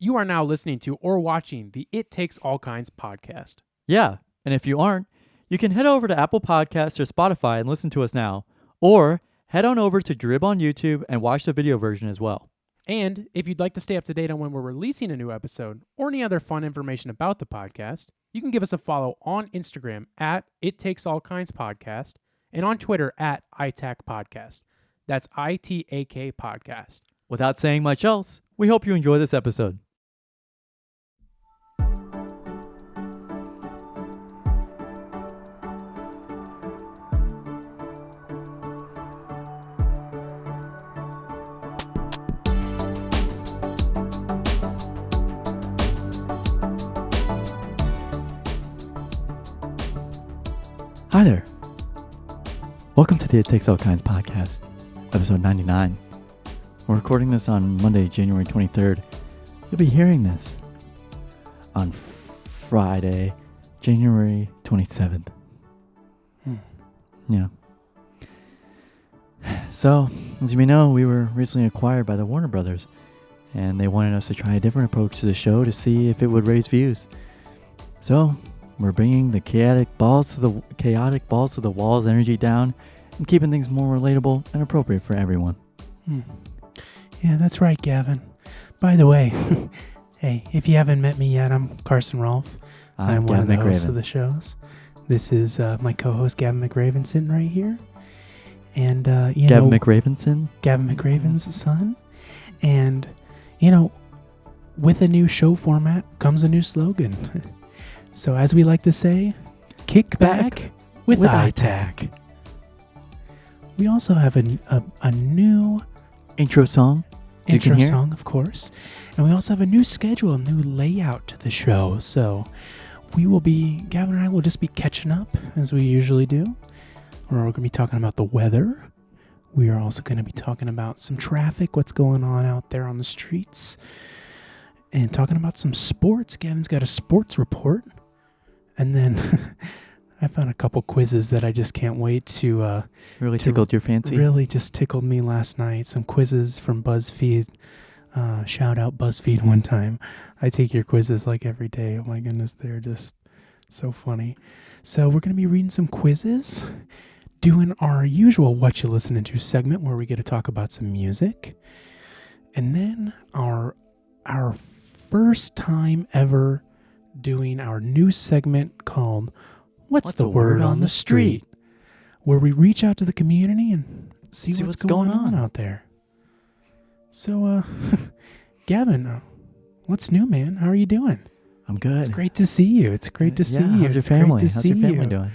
You are now listening to or watching the It Takes All Kinds podcast. Yeah, and if you aren't, you can head over to Apple Podcasts or Spotify and listen to us now. Or head on over to Drib on YouTube and watch the video version as well. And if you'd like to stay up to date on when we're releasing a new episode or any other fun information about the podcast, you can give us a follow on Instagram at It Takes All Kinds Podcast and on Twitter at ITAK Podcast. That's ITAK Podcast. Without saying much else, we hope you enjoy this episode. Hi there. Welcome to the It Takes All Kinds podcast, episode 99. We're recording this on Monday, January 23rd. You'll be hearing this on Friday, January 27th. Yeah. So, as you may know, we were recently acquired by the Warner Brothers, and they wanted us to try a different approach to the show to see if it would raise views. So, we're bringing the chaotic balls to the walls energy down and keeping things more relatable and appropriate for everyone. Yeah, that's right, Gavin. By the way, hey, if you haven't met me yet, I'm Carson Rolfe. I'm one of the hosts of the shows. This is my co-host, Gavin McRaven, sitting right here. And, Gavin McRavenson? Gavin McRaven's son. And, with a new show format comes a new slogan. So as we like to say, kick back with ITAK. We also have a new intro song. Of course. And we also have a new schedule, a new layout to the show. So Gavin and I will just be catching up as we usually do. We're going to be talking about the weather. We are also going to be talking about some traffic, what's going on out there on the streets. And talking about some sports. Gavin's got a sports report. And then I found a couple quizzes that I just can't wait to... tickled your fancy? Really just tickled me last night. Some quizzes from BuzzFeed. Shout out BuzzFeed one time. I take your quizzes like every day. Oh my goodness, they're just so funny. So we're going to be reading some quizzes. Doing our usual What You Listening To segment where we get to talk about some music. And then our first time ever doing our new segment called What's the Word on the Street? Where we reach out to the community and see what's going on out there. So, Gavin, what's new, man? How are you doing? I'm good. It's great to see you. It's great to see you. How's your family? How's your family doing?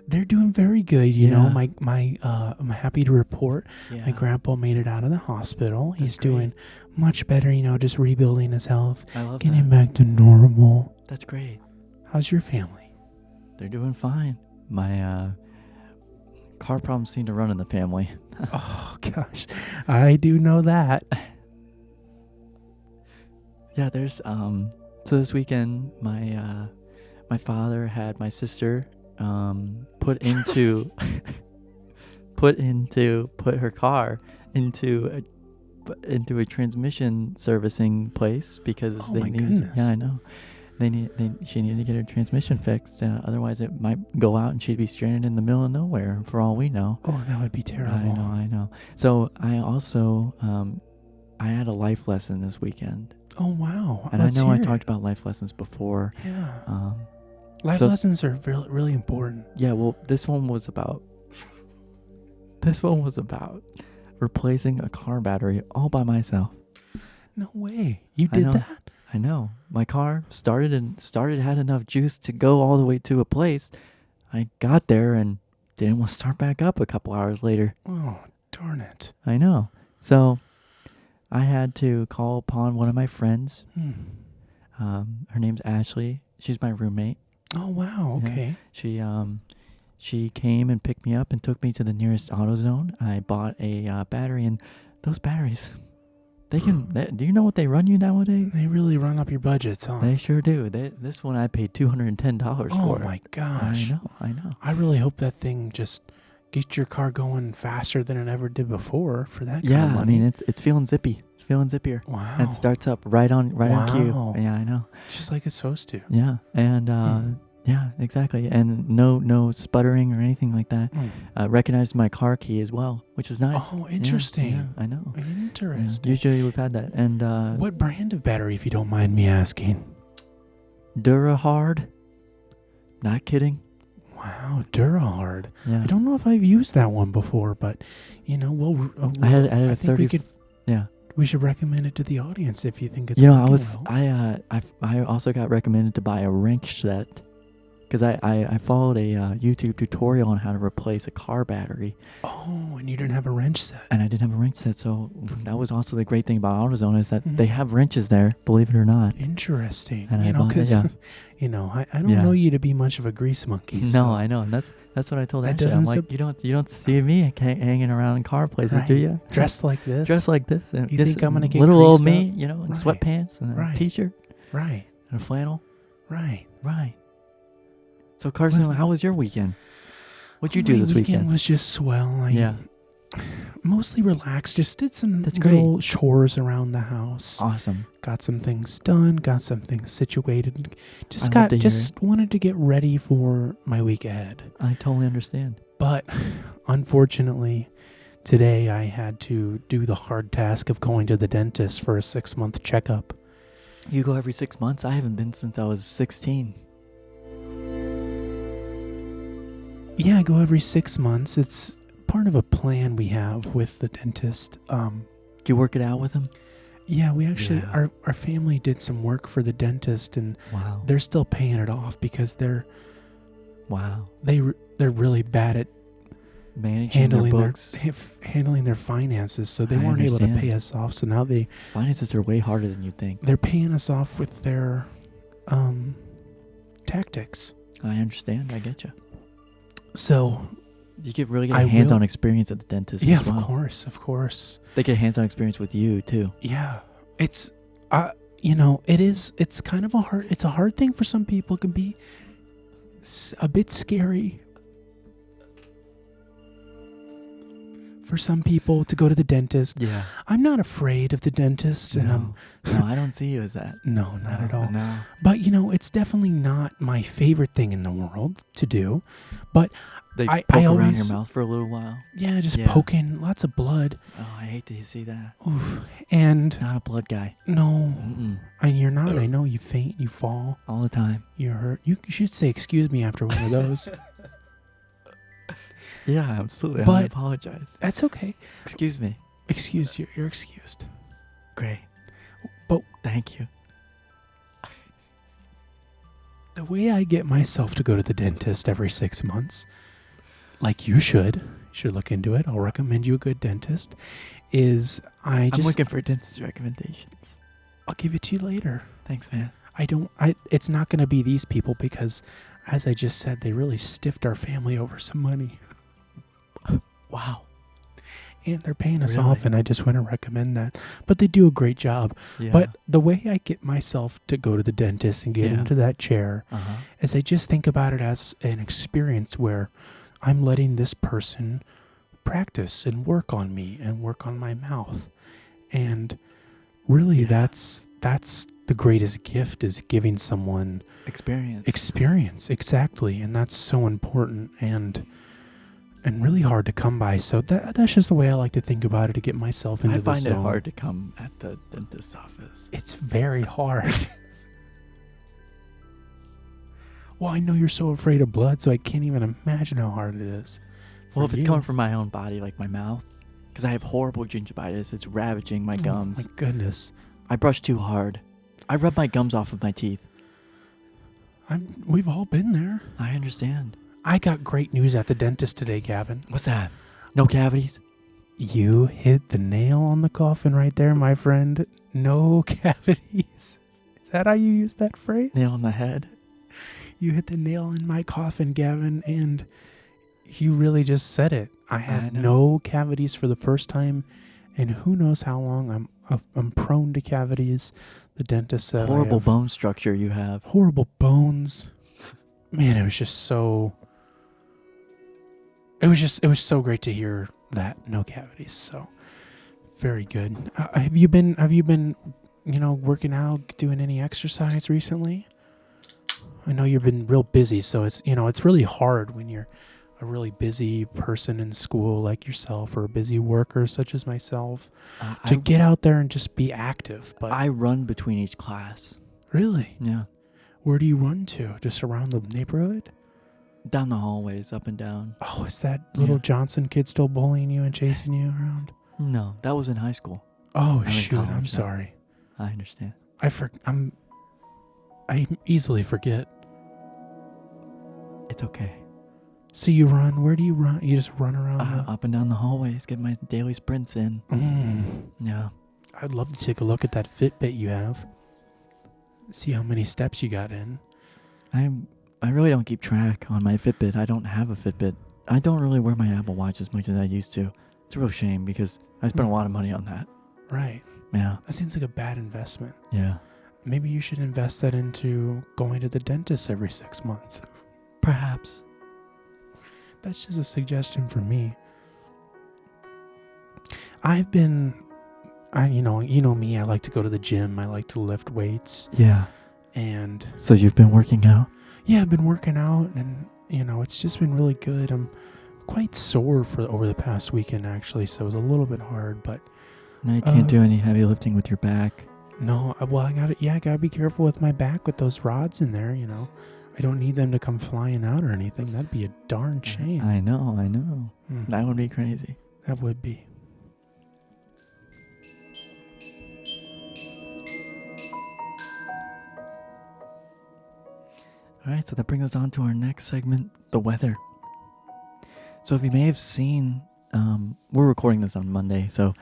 They're doing very good. You know, I'm happy to report my grandpa made it out of the hospital. He's doing much better, just rebuilding his health, getting back to normal. That's great. How's your family? They're doing fine. My car problems seem to run in the family. Oh, gosh. I do know that. Yeah, there's, so this weekend, my father had my sister put her car into a transmission servicing place because goodness. Yeah, I know. She needed to get her transmission fixed. Otherwise, it might go out and she'd be stranded in the middle of nowhere. For all we know. Oh, that would be terrible. I know. So I also I had a life lesson this weekend. Oh wow! And I know I talked about life lessons before. Yeah. Life lessons are really, really important. Yeah. Well, this one was about replacing a car battery all by myself. No way! You did that? I know. My car started had enough juice to go all the way to a place. I got there and didn't want to start back up a couple hours later. Oh, darn it. I know. So I had to call upon one of my friends. Her name's Ashley. She's my roommate. Oh, wow. Okay. Yeah. She came and picked me up and took me to the nearest AutoZone. I bought a battery, and those batteries... do you know what they run you nowadays? They really run up your budgets, huh? They sure do. This one I paid $210 for. Oh my gosh. I know. I really hope that thing just get your car going faster than it ever did before for that kind of Yeah, money. I mean it's feeling zippy. It's feeling zippier. Wow. And it starts up right on cue. Wow. Yeah, I know. Just like it's supposed to. Yeah, and yeah, exactly. And no sputtering or anything like that. Recognized my car key as well, which is nice. Oh, interesting. Yeah, I know. Yeah, Interesting. usually we've had that. And What brand of battery, if you don't mind me asking? Durahard. Not kidding. Wow, Durahard. Yeah. I don't know if I've used that one before, but I had a think 30. Yeah. we should recommend it to the audience if you think it's I working was well. I also got recommended to buy a wrench set because I followed a YouTube tutorial on how to replace a car battery. Oh, and you didn't have a wrench set. And I didn't have a wrench set, so that was also the great thing about AutoZone is that they have wrenches there, believe it or not. Interesting. And I bought it, because yeah. I don't know you to be much of a grease monkey. No, so I know, and that's what I told that Ashley. I'm doesn't like, you don't see me hanging around in car places, do Right. you? Dressed like this. Dressed like this. And You just think I'm gonna get little old greased me, up? in Right. sweatpants and a Right. t-shirt Right. and a flannel. Right. Right. So Carson, Was- how was your weekend? What'd you do My this weekend? was just swell. Yeah. Mostly relaxed. Just did some That's great. little chores around the house. Awesome. Got some things done. Got some things situated. I love to hear Just wanted to get ready for my week ahead. I totally understand. But unfortunately, today I had to do the hard task of going to the dentist for a 6-month checkup. You go every 6 months? I haven't been since I was 16. Yeah, I go every 6 months. It's part of a plan we have with the dentist. Do you work it out with him? Yeah, we actually, Yeah. our family did some work for the dentist, and Wow. they're still paying it off because they're really bad at Managing their handling books. handling their finances, so they I weren't able to understand. pay us off. So now Finances are way harder than you think. they're paying us off with their tactics. I understand. I get you. So You get really I get hands-on will- experience at the dentist yeah, as well. of course. They get hands-on experience with you too. Yeah, it's it's kind of a hard thing for some people. It can be a bit scary for some people to go to the dentist. Yeah. I'm not afraid of the dentist, and No, I don't see you as that. no, not at all. No. But it's definitely not my favorite thing in the world to do. But They I poke around always- your mouth for a little while. yeah, just Yeah. poking, lots of blood. Oh, I hate to see that. Oof. And Not a blood guy. no, Mm-mm. you're not. I know you faint, you fall, All the time. you hurt. You should say excuse me after one of those. Yeah, absolutely. I But- apologize. That's okay. Excuse me. Excuse you. You're excused. Great. But Thank you. the way I get myself to go to the dentist every 6 months, like you should look into it. I'll recommend you a good dentist. Is I'm looking for dentist recommendations. I'll give it to you later. Thanks, man. It's not going to be these people because, as I just said, they really stiffed our family over some money. Wow. And they're paying us Really? off, and I just want to recommend that. But they do a great job. Yeah. But the way I get myself to go to the dentist and get Yeah. into that chair Uh-huh. is I just think about it as an experience where I'm letting this person practice and work on me and work on my mouth. And really Yeah. that's the greatest gift, is giving someone experience. Exactly. And that's so important and really hard to come by. So that's just the way I like to think about it, to get myself into I the find it zone. hard to come at the dentist's office. It's very hard. Well, I know you're so afraid of blood, so I can't even imagine how hard it is. Well, for if it's you. coming from my own body, like my mouth, because I have horrible gingivitis, it's ravaging my gums. Oh my goodness. I brush too hard. I rub my gums off of my teeth. We've all been there. I understand. I got great news at the dentist today, Gavin. What's that? No cavities? You hit the nail on the coffin right there, my friend. No cavities. Is that how you use that phrase? Nail on the head? You hit the nail in my coffin, Gavin, and you really just said it. I had know. no cavities for the first time, and who knows how long I'm prone to cavities. The dentist said I Horrible have bone structure you have. horrible bones. Man, it was just so it was so great to hear that no cavities. So very good. Have you been working out, doing any exercise recently? I know you've been real busy, so it's really hard when you're a really busy person in school like yourself, or a busy worker such as myself, to get out there and just be active. But I run between each class. really, Yeah. where do you run to? Just around the neighborhood? Down the hallways, up and down. Oh, is that little Johnson kid still bullying you and chasing you around? No, that was in high school. Oh, I'm in shoot, college I'm now. sorry. I understand. I easily forget. It's okay. So you run. Where do you run? You just run around Up and down the hallways, get my daily sprints in. Yeah. I'd love to take a look at that Fitbit you have. See how many steps you got in. I really don't keep track on my Fitbit. I don't have a Fitbit. I don't really wear my Apple Watch as much as I used to. It's a real shame because I spent a lot of money on that. Right. Yeah. That seems like a bad investment. Yeah. Maybe you should invest that into going to the dentist every 6 months. Perhaps. That's just a suggestion for me. I've been, you know me, I like to go to the gym. I like to lift weights. Yeah. And So you've been working out? yeah, I've been working out, and it's just been really good. I'm quite sore over the past weekend, actually, so it was a little bit hard, but No, you can't do any heavy lifting with your back. no, I gotta be careful with my back with those rods in there. I don't need them to come flying out or anything. That'd be a darn shame. I know. Mm, That would be crazy. that would be. All right, so that brings us on to our next segment, the weather. So if you may have seen, we're recording this on Monday, so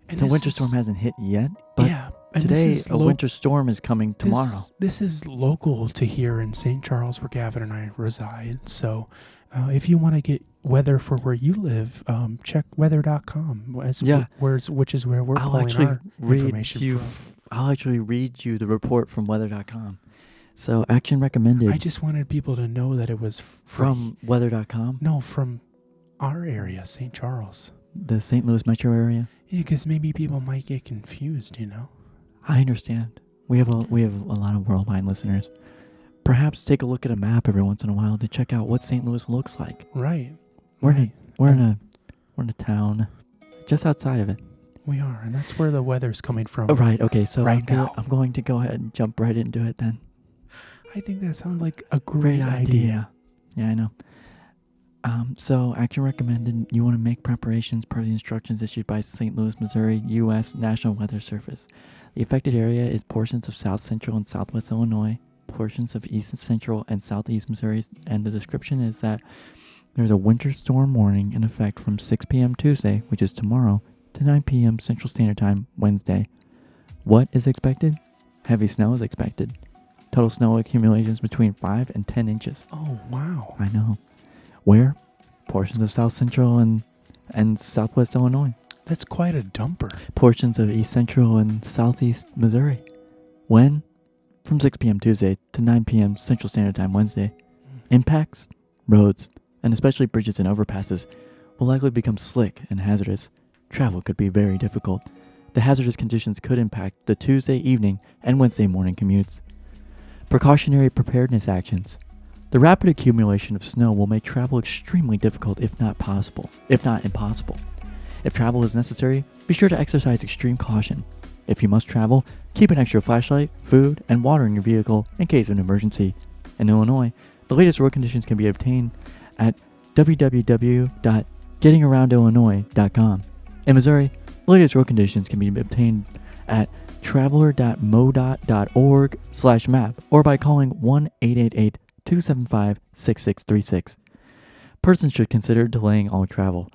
And the this winter is- storm hasn't hit yet, but yeah, and this today is a winter storm is coming tomorrow. This is local to here in St. Charles, where Gavin and I reside. So, if you want to get weather for where you live, check weather.com. Which is where we're pulling our information from. I'll actually read you the report from weather.com. So action recommended I just wanted people to know that it was from weather.com, no, from our area, St. Charles. the St. Louis metro area. Yeah, because maybe people might get confused. I understand. We have a lot of worldwide listeners. Perhaps take a look at a map every once in a while to check out what St. Louis looks like. Right. We're right. in a town just outside of it. We are, and that's where the weather's coming from. Oh, right. Okay. So Right now. I'm going to go ahead and jump right into it then. I think that sounds like a great idea. Yeah, I know. So action recommended. You want to make preparations per the instructions issued by St. Louis, Missouri, U.S. National Weather Service. The affected area is portions of South Central and Southwest Illinois, portions of East Central and Southeast Missouri, and the description is that there's a winter storm warning in effect from 6 p.m. Tuesday, which is tomorrow, to 9 p.m. Central Standard Time Wednesday. What is expected? Heavy snow is expected. Total snow accumulations between 5 and 10 inches. Oh, wow. I know. Where? Portions of South Central and Southwest Illinois. That's quite a dumper. Portions of East Central and Southeast Missouri. When? From 6 p.m. Tuesday to 9 p.m. Central Standard Time Wednesday. Impacts? Roads, and especially bridges and overpasses, will likely become slick and hazardous. Travel could be very difficult. The hazardous conditions could impact the Tuesday evening and Wednesday morning commutes. Precautionary preparedness actions. The rapid accumulation of snow will make travel extremely difficult, if not impossible. If travel is necessary, be sure to exercise extreme caution. If you must travel, keep an extra flashlight, food, and water in your vehicle in case of an emergency. In Illinois, the latest road conditions can be obtained at www.gettingaroundillinois.com. In Missouri, the latest road conditions can be obtained at traveler.modot.org/map or by calling 1-888-275-6636. Persons should consider delaying all travel.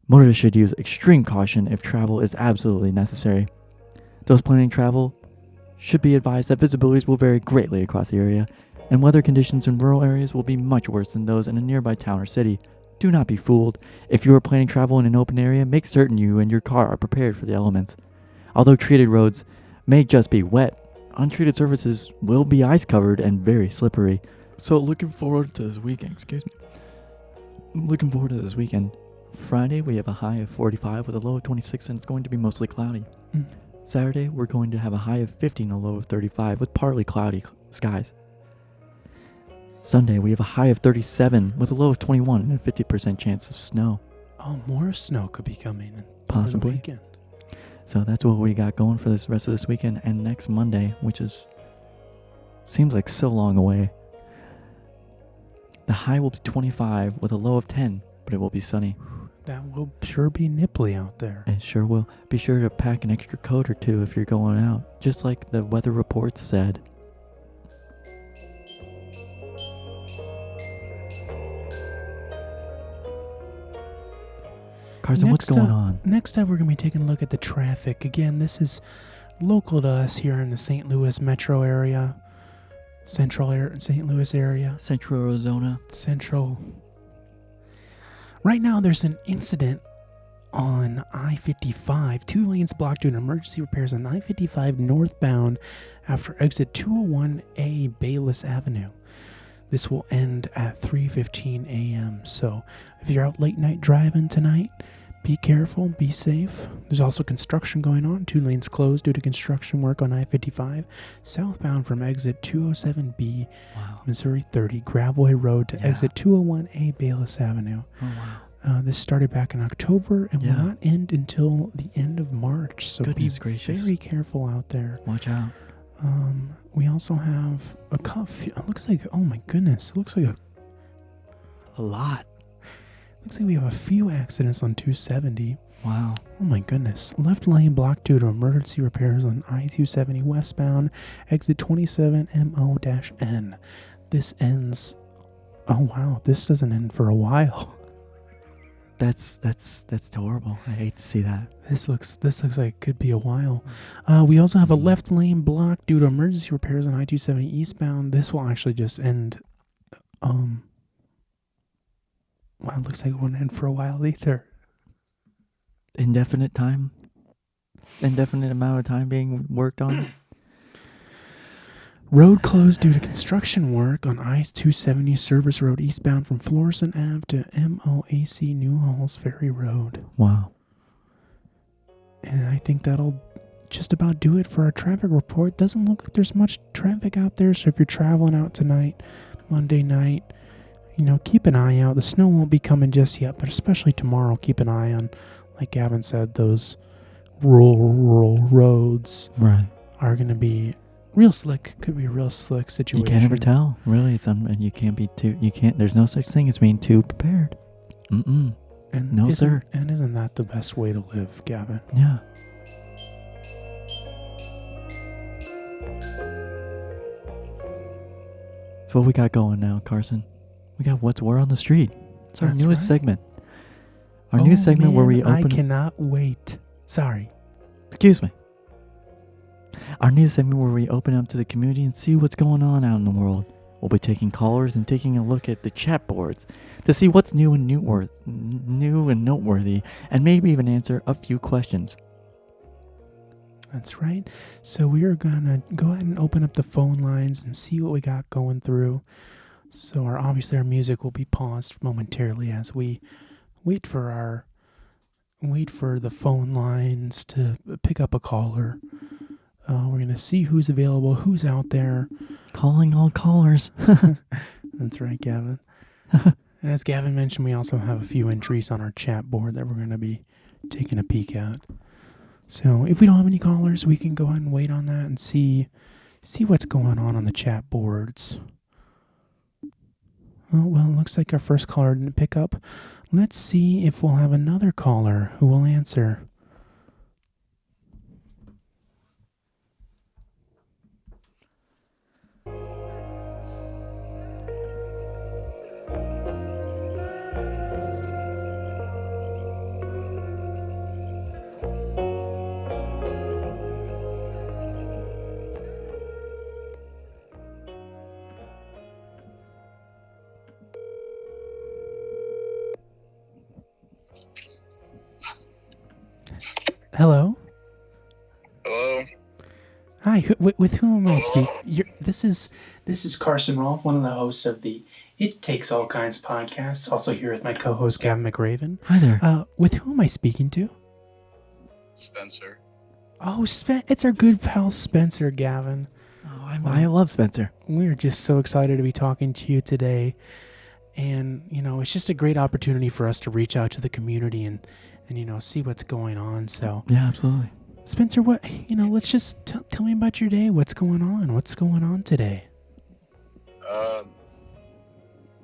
Motorists should use extreme caution if travel is absolutely necessary. Those planning travel should be advised that visibilities will vary greatly across the area, and weather conditions in rural areas will be much worse than those in a nearby town or city. Do not be fooled. If you are planning travel in an open area, make certain you and your car are prepared for the elements. Although treated roads may just be wet, untreated surfaces will be ice covered and very slippery. So looking forward to this weekend, looking forward to this weekend. Friday, we have a high of 45 with a low of 26, and it's going to be mostly cloudy. Saturday, we're going to have a high of 50 and a low of 35 with partly cloudy skies. Sunday, we have a high of 37 with a low of 21 and a 50% chance of snow. Oh, more snow could be coming. Possibly. Over the weekend. So that's what we got going for this rest of this weekend. And next Monday, which seems like so long away, the high will be 25 with a low of 10, but it will be sunny. That will sure be nipply out there. It sure will. Be sure to pack an extra coat or two if you're going out, just like the weather reports said. Carson, what's going on? Next up, we're going to be taking a look at the traffic. Again, this is local to us here in the St. Louis metro area. St. Louis area. Central Arizona. Central. Right now, there's an incident on I-55. 2 lanes blocked due to emergency repairs on I-55 northbound after exit 201A Bayless Avenue. This will end at 3:15 a.m. So if you're out late night driving tonight, be careful, be safe. There's also construction going on. 2 lanes closed due to construction work on I-55 southbound from exit 207B, Missouri 30, Graveway Road to exit 201A Bayless Avenue. Oh, wow. This started back in October and will not end until the end of March. So be very careful out there. Watch out. We also have a cuff. It looks like, oh my goodness, it looks like a lot. Looks like we have a few accidents on 270. Wow. Oh my goodness. Left lane blocked due to emergency repairs on I-270 westbound, exit 27MO-N. This ends, oh wow, this doesn't end for a while. That's horrible. I hate to see that. This looks like it could be a while. We also have a left lane blocked due to emergency repairs on I-270 eastbound. This will actually just end. Well, it looks like it won't end for a while either. Indefinite time? Indefinite amount of time being worked on? Road closed due to construction work on I-270 Service Road eastbound from Florissant Ave to MOAC New Halls Ferry Road. Wow. And I think that'll just about do it for our traffic report. Doesn't look like there's much traffic out there, so if you're traveling out tonight, Monday night, keep an eye out. The snow won't be coming just yet, but especially tomorrow, keep an eye on, like Gavin said, those rural roads are going to be real slick. Could be a real slick situation. You can't ever tell, really. And you can't be there's no such thing as being too prepared. And no, sir. And isn't that the best way to live, Gavin? Yeah. So what we got going now, Carson? We got What's Word on the Street. It's our newest segment. Our new segment where we open... I cannot wait. Sorry. Excuse me. Our new segment where we open up to the community and see what's going on out in the world. We'll be taking callers and taking a look at the chat boards to see what's new and noteworthy, and maybe even answer a few questions. That's right. So we are going to go ahead and open up the phone lines and see what we got going through. So obviously our music will be paused momentarily as we wait for the phone lines to pick up a caller. We're going to see who's available, who's out there. Calling all callers. That's right, Gavin. And as Gavin mentioned, we also have a few entries on our chat board that we're going to be taking a peek at. So if we don't have any callers, we can go ahead and wait on that and see what's going on the chat boards. Oh, well, it looks like our first caller didn't pick up. Let's see if we'll have another caller who will answer. Hello? Hello? Hi, with whom am I speaking? This is Carson Rolfe, one of the hosts of the It Takes All Kinds podcasts. Also here with my co-host Gavin McRaven. Hi there. With who am I speaking to? Spencer. Oh, it's our good pal Spencer, Gavin. Oh, I love Spencer. We're just so excited to be talking to you today. And, it's just a great opportunity for us to reach out to the community and see what's going on. So, Yeah, absolutely. Spencer, let's just tell me about your day. What's going on? What's going on today?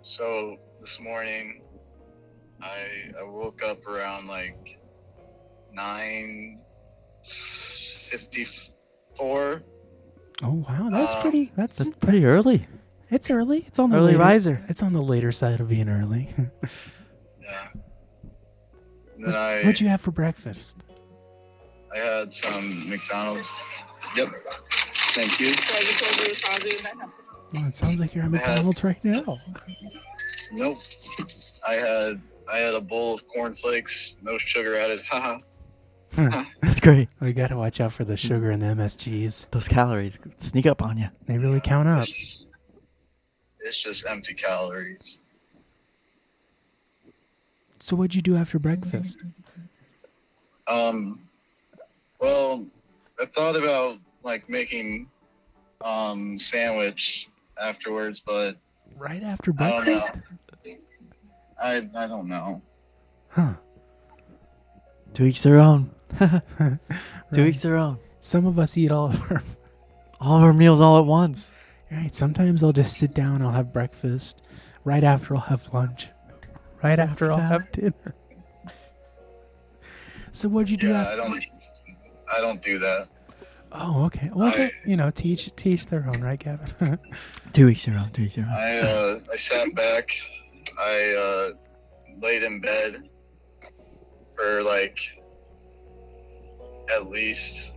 So this morning, I woke up around like 9:54. Oh, wow. That's That's pretty early. it's early. It's on the Early later, riser. It's on the later side of being early. Yeah. And then What'd you have for breakfast? I had some McDonald's. Yep. Thank you. Well, it sounds like you're at McDonald's right now. Nope. I had a bowl of cornflakes, no sugar added. Haha. That's great. We got to watch out for the sugar and the MSGs. Those calories sneak up on you. They really count up. It's just empty calories. So what'd you do after breakfast? Well, I thought about like making sandwich afterwards, but Right after I don't know. breakfast? I don't know. Huh. To each their own. To Right. each their own. Some of us eat all of our... All of our meals all at once. Right, sometimes I'll just sit down, I'll have breakfast. Right after I'll have lunch. Right after I'll have dinner. So what'd you do Yeah, after? I don't do that. Oh, okay. Well, teach their own, right, Gavin? To each their own. To each their own. I sat back. I laid in bed for like at least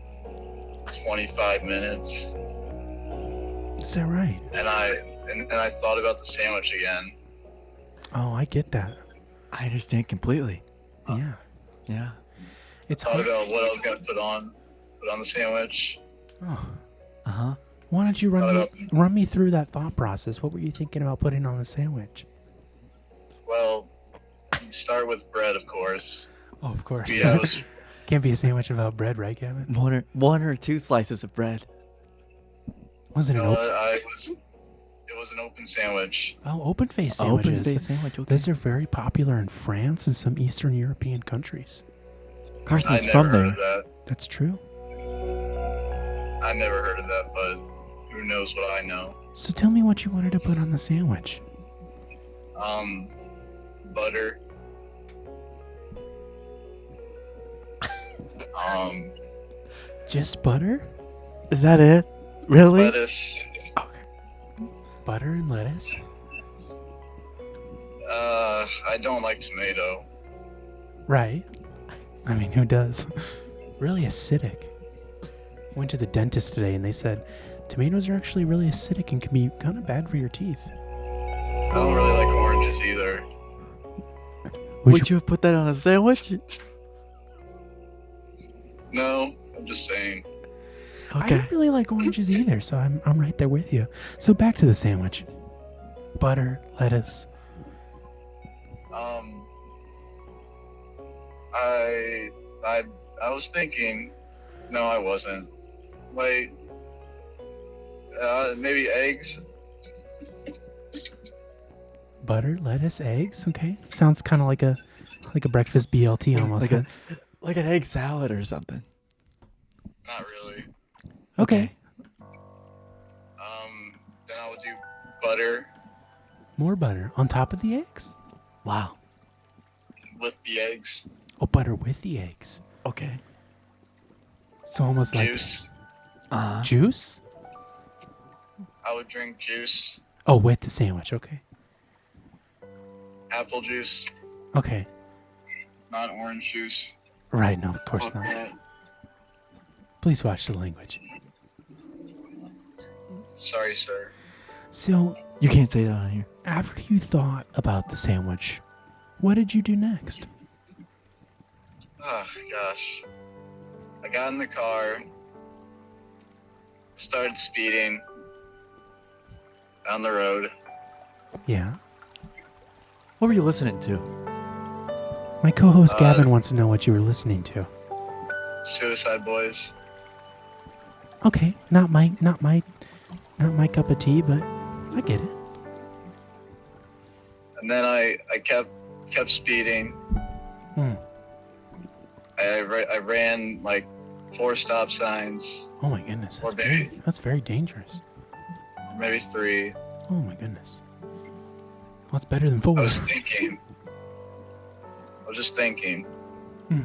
25 minutes, Is that right? and I thought about the sandwich again. Oh, I get that. I understand completely. Yeah. Yeah. It's Thought hard. about what I was gonna put on the sandwich. Oh. Uh-huh. Why don't you run me through that thought process? What were you thinking about putting on the sandwich? Well, you start with bread, of course. Oh, of course. Yeah, it was, Can't be a sandwich without bread, right, Gavin? One or two slices of bread. Was it you an know open? what, it was an open sandwich. Oh, open face sandwiches. Open face sandwich. Okay. Those are very popular in France and some Eastern European countries. Carson's I never from heard there. of that. That's true. I never heard of that, but who knows what I know. So tell me what you wanted to put on the sandwich. Butter. Just butter? Is that it? Really? Lettuce. Butter and lettuce? I don't like tomato. Right. I mean, who does? Really acidic. Went to the dentist today and they said tomatoes are actually really acidic and can be kind of bad for your teeth. I don't really like oranges either. Would you have put that on a sandwich? No, I'm just saying. I Okay. don't really like oranges either, so I'm right there with you. So back to the sandwich. Butter, lettuce. I was thinking. No, I wasn't. Wait. Maybe eggs. Butter, lettuce, eggs. Okay, sounds kind of like a breakfast BLT almost. Like an egg salad or something. Not really. Okay. Then I would do butter More butter on top of the eggs. Wow. with the eggs. Oh, butter with the eggs. Okay. It's almost like Juice. juice. I would drink juice. Oh, with the sandwich. Okay. Apple juice, Okay. not orange juice. Right. No, of course not. Please watch the language. Sorry, sir. So, You can't say that on here. after you thought about the sandwich, what did you do next? Oh, gosh. I got in the car, started speeding down the road. Yeah. What were you listening to? My co-host Gavin wants to know what you were listening to. Suicide Boys. Okay, not my cup of tea, but I get it. And then I kept speeding. Hmm. I ran like 4 stop signs, Oh my goodness, Or maybe- that's very dangerous. maybe 3. Oh my goodness. Well, it's better than 4. I was just thinking. Hmm.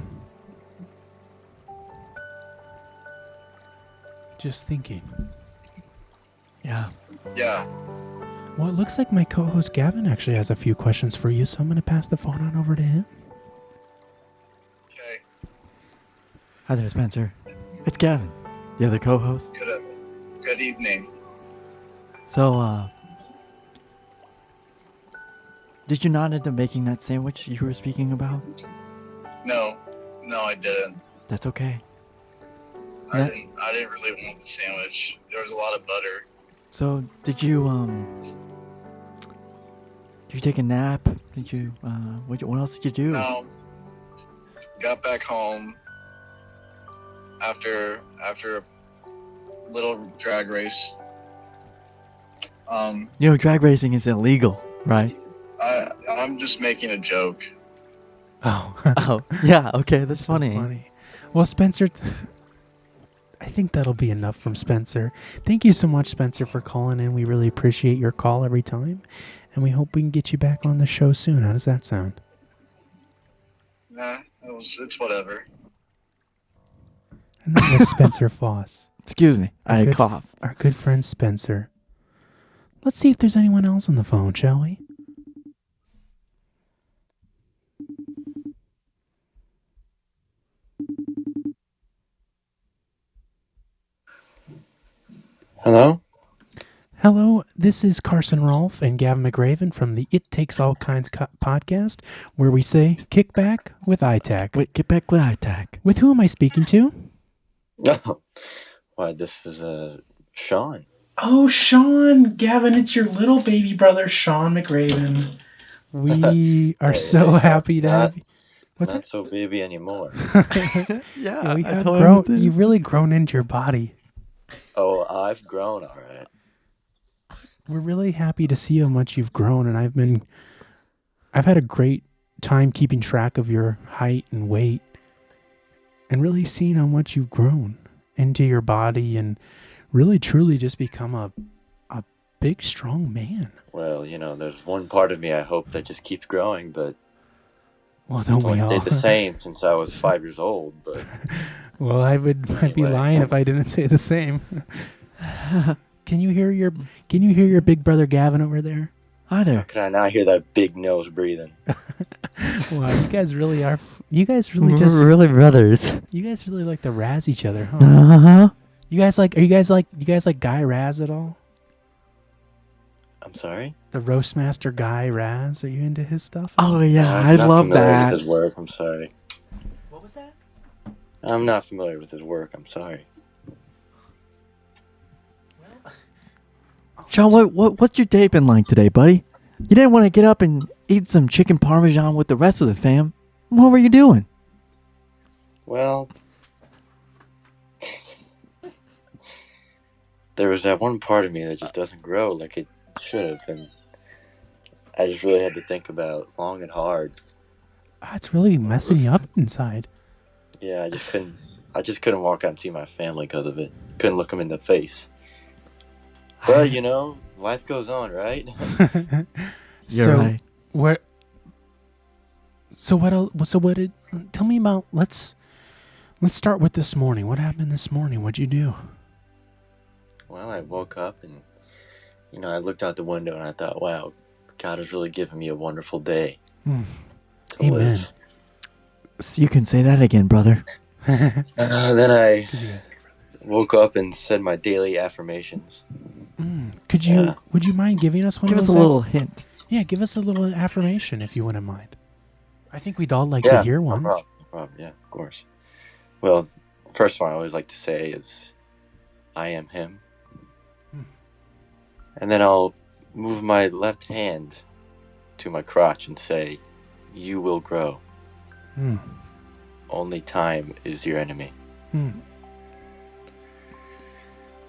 Just thinking. Yeah. Yeah. Well, it looks like my co-host Gavin actually has a few questions for you, so I'm going to pass the phone on over to him. Okay. Hi there, Spencer. It's Gavin, the other co-host. Good evening. So, did you not end up making that sandwich you were speaking about? No, I didn't. That's okay. I Yeah. didn't really want the sandwich. There was a lot of butter. So, did you take a nap? Did you, what else did you do? No. Got back home after a little drag race. You know, drag racing is illegal, right? I'm just making a joke. Oh. Oh, yeah, okay, that's So funny. Well, Spencer, I think that'll be enough from Spencer. Thank you so much, Spencer, for calling in. We really appreciate your call every time, and we hope we can get you back on the show soon. How does that sound? Nah, it's whatever. And that was Spencer Foss. Excuse me, I had a Good cough. Our good friend Spencer. Let's see if there's anyone else on the phone, shall we? Hello? Hello, this is Carson Rolfe and Gavin McRaven from the It Takes All Kinds podcast, where we say, kick back with ITAK. Wait, get back with ITAK. With who am I speaking to? Oh, why, this is Sean. Oh, Sean, Gavin, it's your little baby brother, Sean McRaven. We are so happy to have you. What's Not that? so baby anymore. Yeah, We I have totally grown. understand. You've really grown into your body. Oh, I've grown, all right. We're really happy to see how much you've grown, and I've had a great time keeping track of your height and weight, and really seeing how much you've grown into your body, and really truly just become a big, strong man. Well, there's one part of me I hope that just keeps growing, but Well, don't it's we only all? stayed the same since I was 5 years old. But Well, I'd be Anyway. lying if I didn't say the same. Can you hear your big brother Gavin over there? Hi there. could I not hear that big nose breathing? Wow, you guys really are. You guys really We're just. really brothers. You guys really like to razz each other, huh? Uh-huh. You guys like Guy Raz at all? I'm sorry? The Roastmaster Guy Raz? Are you into his stuff? Oh, yeah, I'm I not love familiar that. with his work, I'm sorry. What was that? I'm not familiar with his work, I'm sorry. Sean, what's your day been like today, buddy? You didn't want to get up and eat some chicken parmesan with the rest of the fam. What were you doing? Well, there was that one part of me that just doesn't grow like it should have, and I just really had to think about long and hard. It's really messing you up inside. Yeah, I just couldn't walk out and see my family because of it. Couldn't look them in the face. But, life goes on, right? You're so right. where? So what else? So what did? Tell me about. Let's start with this morning. What happened this morning? What'd you do? Well, I woke up and, I looked out the window and I thought, wow, God has really given me a wonderful day. Mm. to live. Amen. So you can say that again, brother. Then I 'Cause you guys- woke up and said my daily affirmations. Could you? Yeah. Would you mind giving us one? Give of us those a little hint. Yeah, give us a little affirmation if you wouldn't mind. I think we'd all like Yeah, to hear no one. problem, no problem. Yeah, of course. Well, first one I always like to say is, I am him. Hmm. And then I'll move my left hand to my crotch and say, "You will grow. Hmm. Only time is your enemy." Hmm.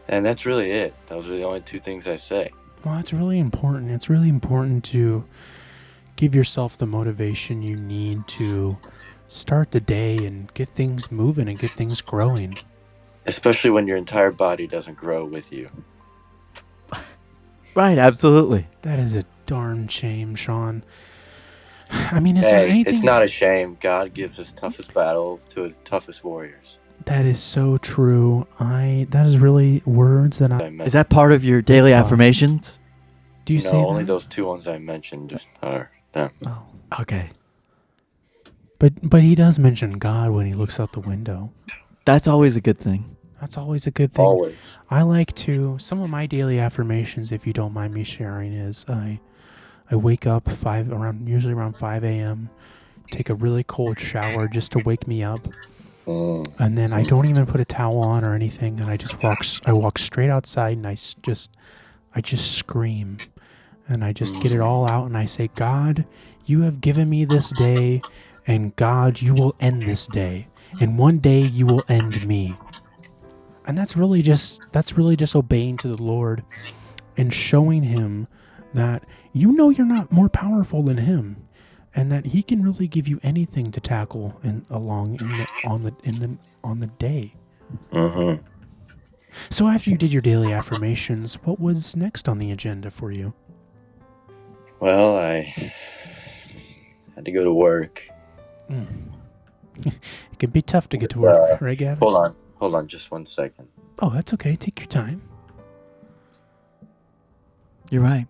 And that's really it. Those are the only two things I say. Well, it's really important. It's really important to give yourself the motivation you need to start the day and get things moving and get things growing. Especially when your entire body doesn't grow with you. Right, absolutely. That is a darn shame, Sean. I mean, is there Hey, anything... it's not a shame. God gives his toughest battles to his toughest warriors. That is so true. That is really words that I... Is that part of your daily Wow. affirmations? Do you No, say only that? those two ones I mentioned are them. Oh. Okay. But he does mention God when he looks out the window. That's always a good thing. That's always a good thing. Always. I like to... Some of my daily affirmations, if you don't mind me sharing, is I wake up usually around 5 a.m., take a really cold shower just to wake me up. And then I don't even put a towel on or anything, and I walk straight outside, and I just scream, and I just get it all out, and I say, God, you have given me this day, and God, you will end this day, and one day you will end me. And that's really just obeying to the Lord and showing him that you're not more powerful than him, and that he can really give you anything to tackle on the day. Mm-hmm. So after you did your daily affirmations, what was next on the agenda for you? Well, I had to go to work. It can be tough to get to work, right, Gavin? Hold on just 1 second. Oh, that's okay. Take your time. You're right.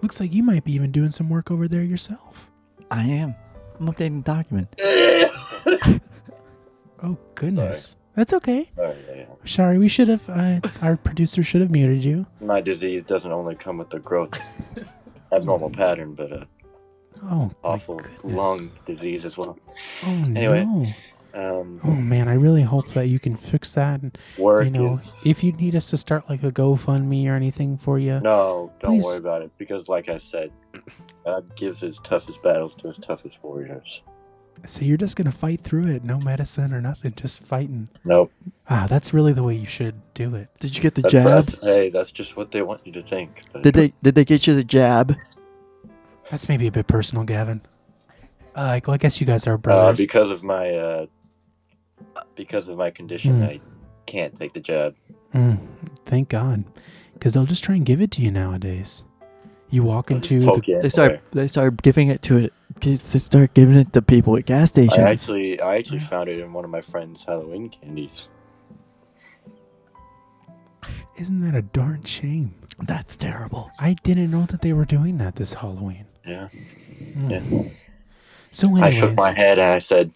Looks like you might be even doing some work over there yourself. I am. I'm updating the document. Oh, goodness. That's okay. Yeah. Sorry, we should have, our producer should have muted you. My disease doesn't only come with a growth abnormal pattern, but a Oh, awful my goodness. lung disease as well. Oh, Anyway, no. Oh, man, I really hope that you can fix that. And, work you know, is... if you need us to start like a GoFundMe or anything for you. No, don't Please. worry about it, because like I said, God gives his toughest battles to his toughest warriors. So you're just going to fight through it, no medicine or nothing, just fighting. Nope. That's really the way you should do it. Did you get the jab? That's just what they want you to think. But Did they get you the jab? That's maybe a bit personal, Gavin. I guess you guys are brothers. because of my condition, I can't take the jab. Thank God. Because they'll just try and give it to you nowadays. You walk I'll into just poke you They start giving it to it. They start giving it to people at gas stations. I actually found it in one of my friend's Halloween candies. Isn't that a darn shame? That's terrible. I didn't know that they were doing that this Halloween. Yeah. Mm. Yeah. So anyways, I shook my head and I said,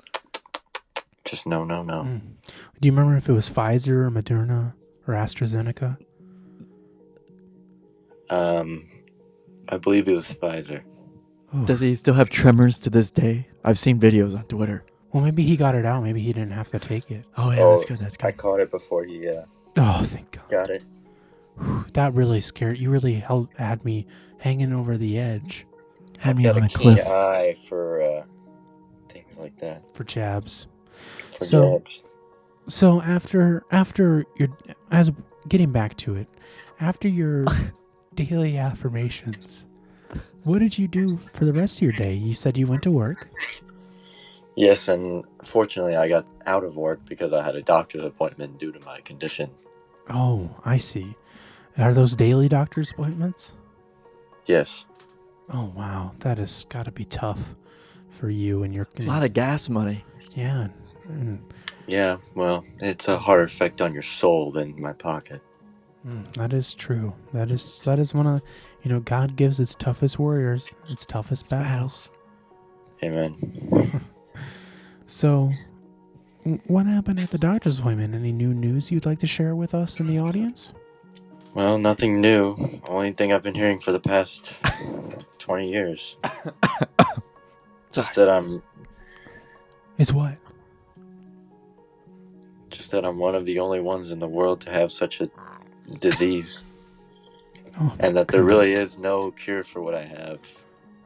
just no. Do you remember if it was Pfizer or Moderna or AstraZeneca? I believe it was Pfizer. Oh. Does he still have tremors to this day? I've seen videos on Twitter. Well, maybe he got it out. Maybe he didn't have to take it. Oh, yeah, that's good. That's I good. caught it before he Oh, thank God. got it. That really scared you. Really had me hanging over the edge Had I've me got on a keen cliff. eye for things like that. for jabs. For So- jabs. So after getting back to it, after your daily affirmations, what did you do for the rest of your day? You said you went to work. Yes, and fortunately I got out of work because I had a doctor's appointment due to my condition. Oh, I see. Are those daily doctor's appointments? Yes. Oh, wow. That has got to be tough for you and your... A lot of gas money. Yeah. And, Yeah, well, it's a harder effect on your soul than my pocket. that is true. That is one of... God gives its toughest warriors its toughest battles. Amen. So, what happened at the doctor's appointment? Any new news you'd like to share with us in the audience? Well, nothing new. Only thing I've been hearing for the past 20 years. Just that I'm Is what? one of the only ones in the world to have such a disease. Oh, my and that there really goodness. is no cure for what I have.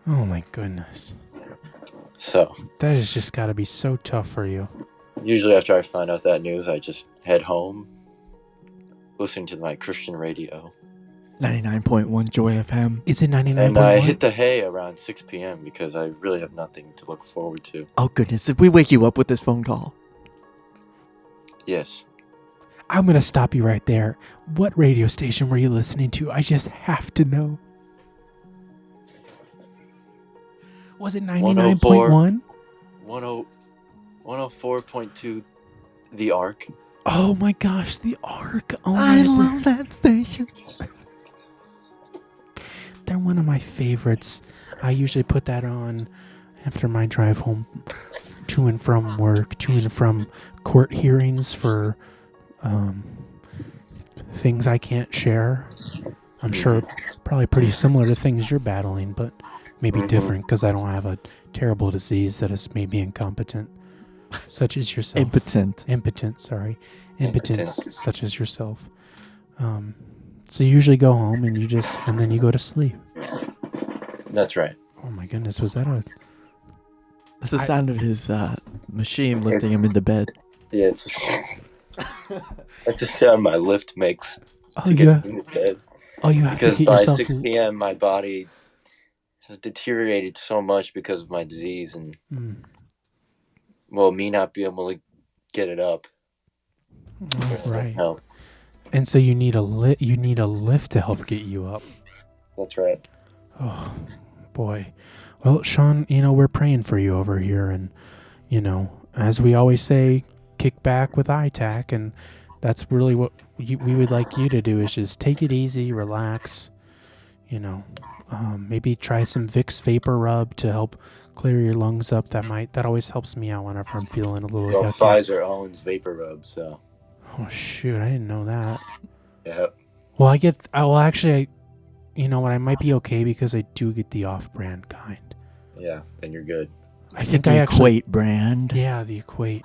Oh my goodness. So, That has just got to be so tough for you. usually after I find out that news, I just head home, listening to my Christian radio. 99.1 Joy FM. Is it 99.1? And I hit the hay around 6 p.m. because I really have nothing to look forward to. Oh, goodness. If we wake you up with this phone call. Yes. I'm going to stop you right there. What radio station were you listening to? I just have to know. Was it 99.1? 104.2 The Ark. Oh my gosh, the Ark. Oh I my love that station. They're one of my favorites. I usually put that on after my drive home to and from work, to and from court hearings for things I can't share. I'm sure probably pretty similar to things you're battling, but maybe different because I don't have a terrible disease that has made me incompetent, such as yourself. Impotent, sorry. Impotence, such as yourself. So you usually go home and then you go to sleep. That's right. Oh my goodness, was that a... That's the sound of his machine lifting him into bed. Yeah, it's that's the sound my lift makes Oh, to get into bed. Oh, you have Because to get by yourself... 6 p.m. my body has deteriorated so much because of my disease and me not being able to get it up. Oh, right. Help. And so you need a lift to help get you up. That's right. Oh, boy. Well, Sean, we're praying for you over here. And, as we always say, kick back with ITAK. And that's really what we would like you to do is just take it easy, relax, maybe try some Vicks Vapor Rub to help clear your lungs up. That always helps me out whenever I'm feeling a little yucky. Pfizer owns Vapor Rub, so. Oh, shoot. I didn't know that. Yeah. Well, you know what? I might be okay because I do get the off-brand kind. Yeah, then you're good. I think the Equate brand. Yeah, the Equate.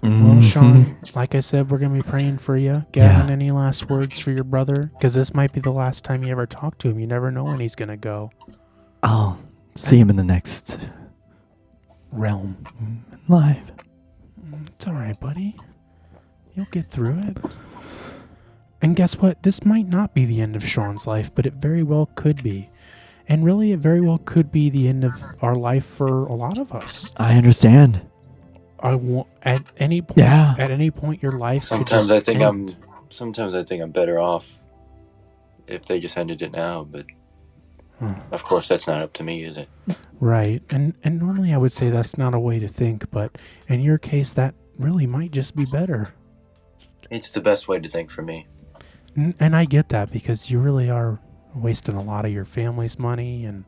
Well, Sean, like I said, we're going to be praying for you. Gavin, any last words for your brother? Because this might be the last time you ever talk to him. You never know when he's going to go. I'll see him in the next realm. Live. It's all right, buddy. You'll get through it. And guess what? This might not be the end of Sean's life, but it very well could be. And really, it very well could be the end of our life for a lot of us. I understand. At any point, your life. Sometimes I think I'm better off if they just ended it now. But of course, that's not up to me, is it? Right. And normally, I would say that's not a way to think, but in your case, that really might just be better. It's the best way to think for me. And I get that because you really are wasting a lot of your family's money and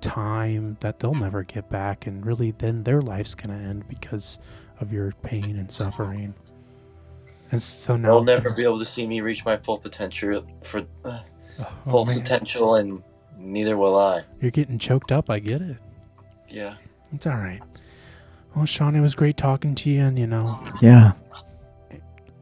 time that they'll never get back, and really then their life's going to end because of your pain and suffering. And so now they'll never be able to see me reach my full potential potential, and neither will I. You're getting choked up. I get it. Yeah. It's all right. Well, Sean, it was great talking to you, and Yeah.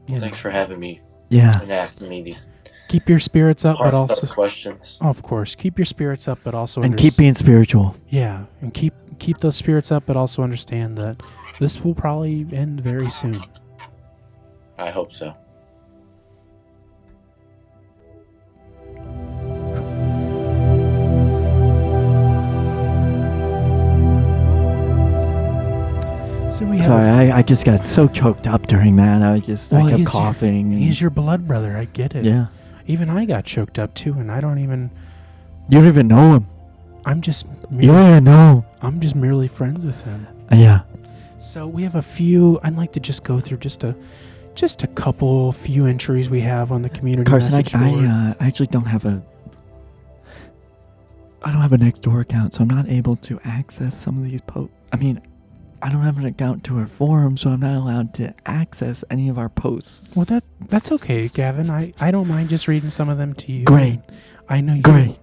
Thanks for having me. Yeah. And asking me these. Keep your spirits up, but also questions. Oh, of course, keep your spirits up, but also keep being spiritual. Yeah, and keep those spirits up, but also understand that this will probably end very soon. I hope so. So I just got so choked up during that. I kept coughing. He's your blood brother. I get it. Yeah. Even I got choked up too, and I don't even. You don't even know him. I'm just. You don't even know. I'm just merely friends with him. Yeah. So we have a few. I'd like to just go through just a few entries we have on the community message board. I actually don't have a. I don't have a Nextdoor account, so I'm not able to access some of these posts. I mean, I don't have an account to our forum, so I'm not allowed to access any of our posts. Well, that's okay, Gavin. I don't mind just reading some of them to you. Great. I know you. Great.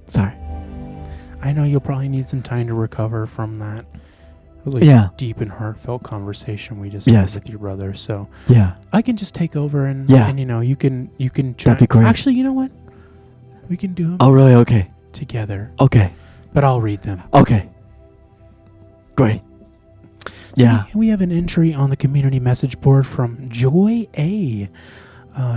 Sorry. I know you'll probably need some time to recover from that It was like Yeah. a deep and heartfelt conversation we just Yes. had with your brother. So Yeah. I can just take over and you know, you can try. That'd be great. Actually, you know what? We can do them Oh, really? Okay. together, Okay. but I'll read them. Okay. Great. So Yeah. we have an entry on the community message board from Joy A.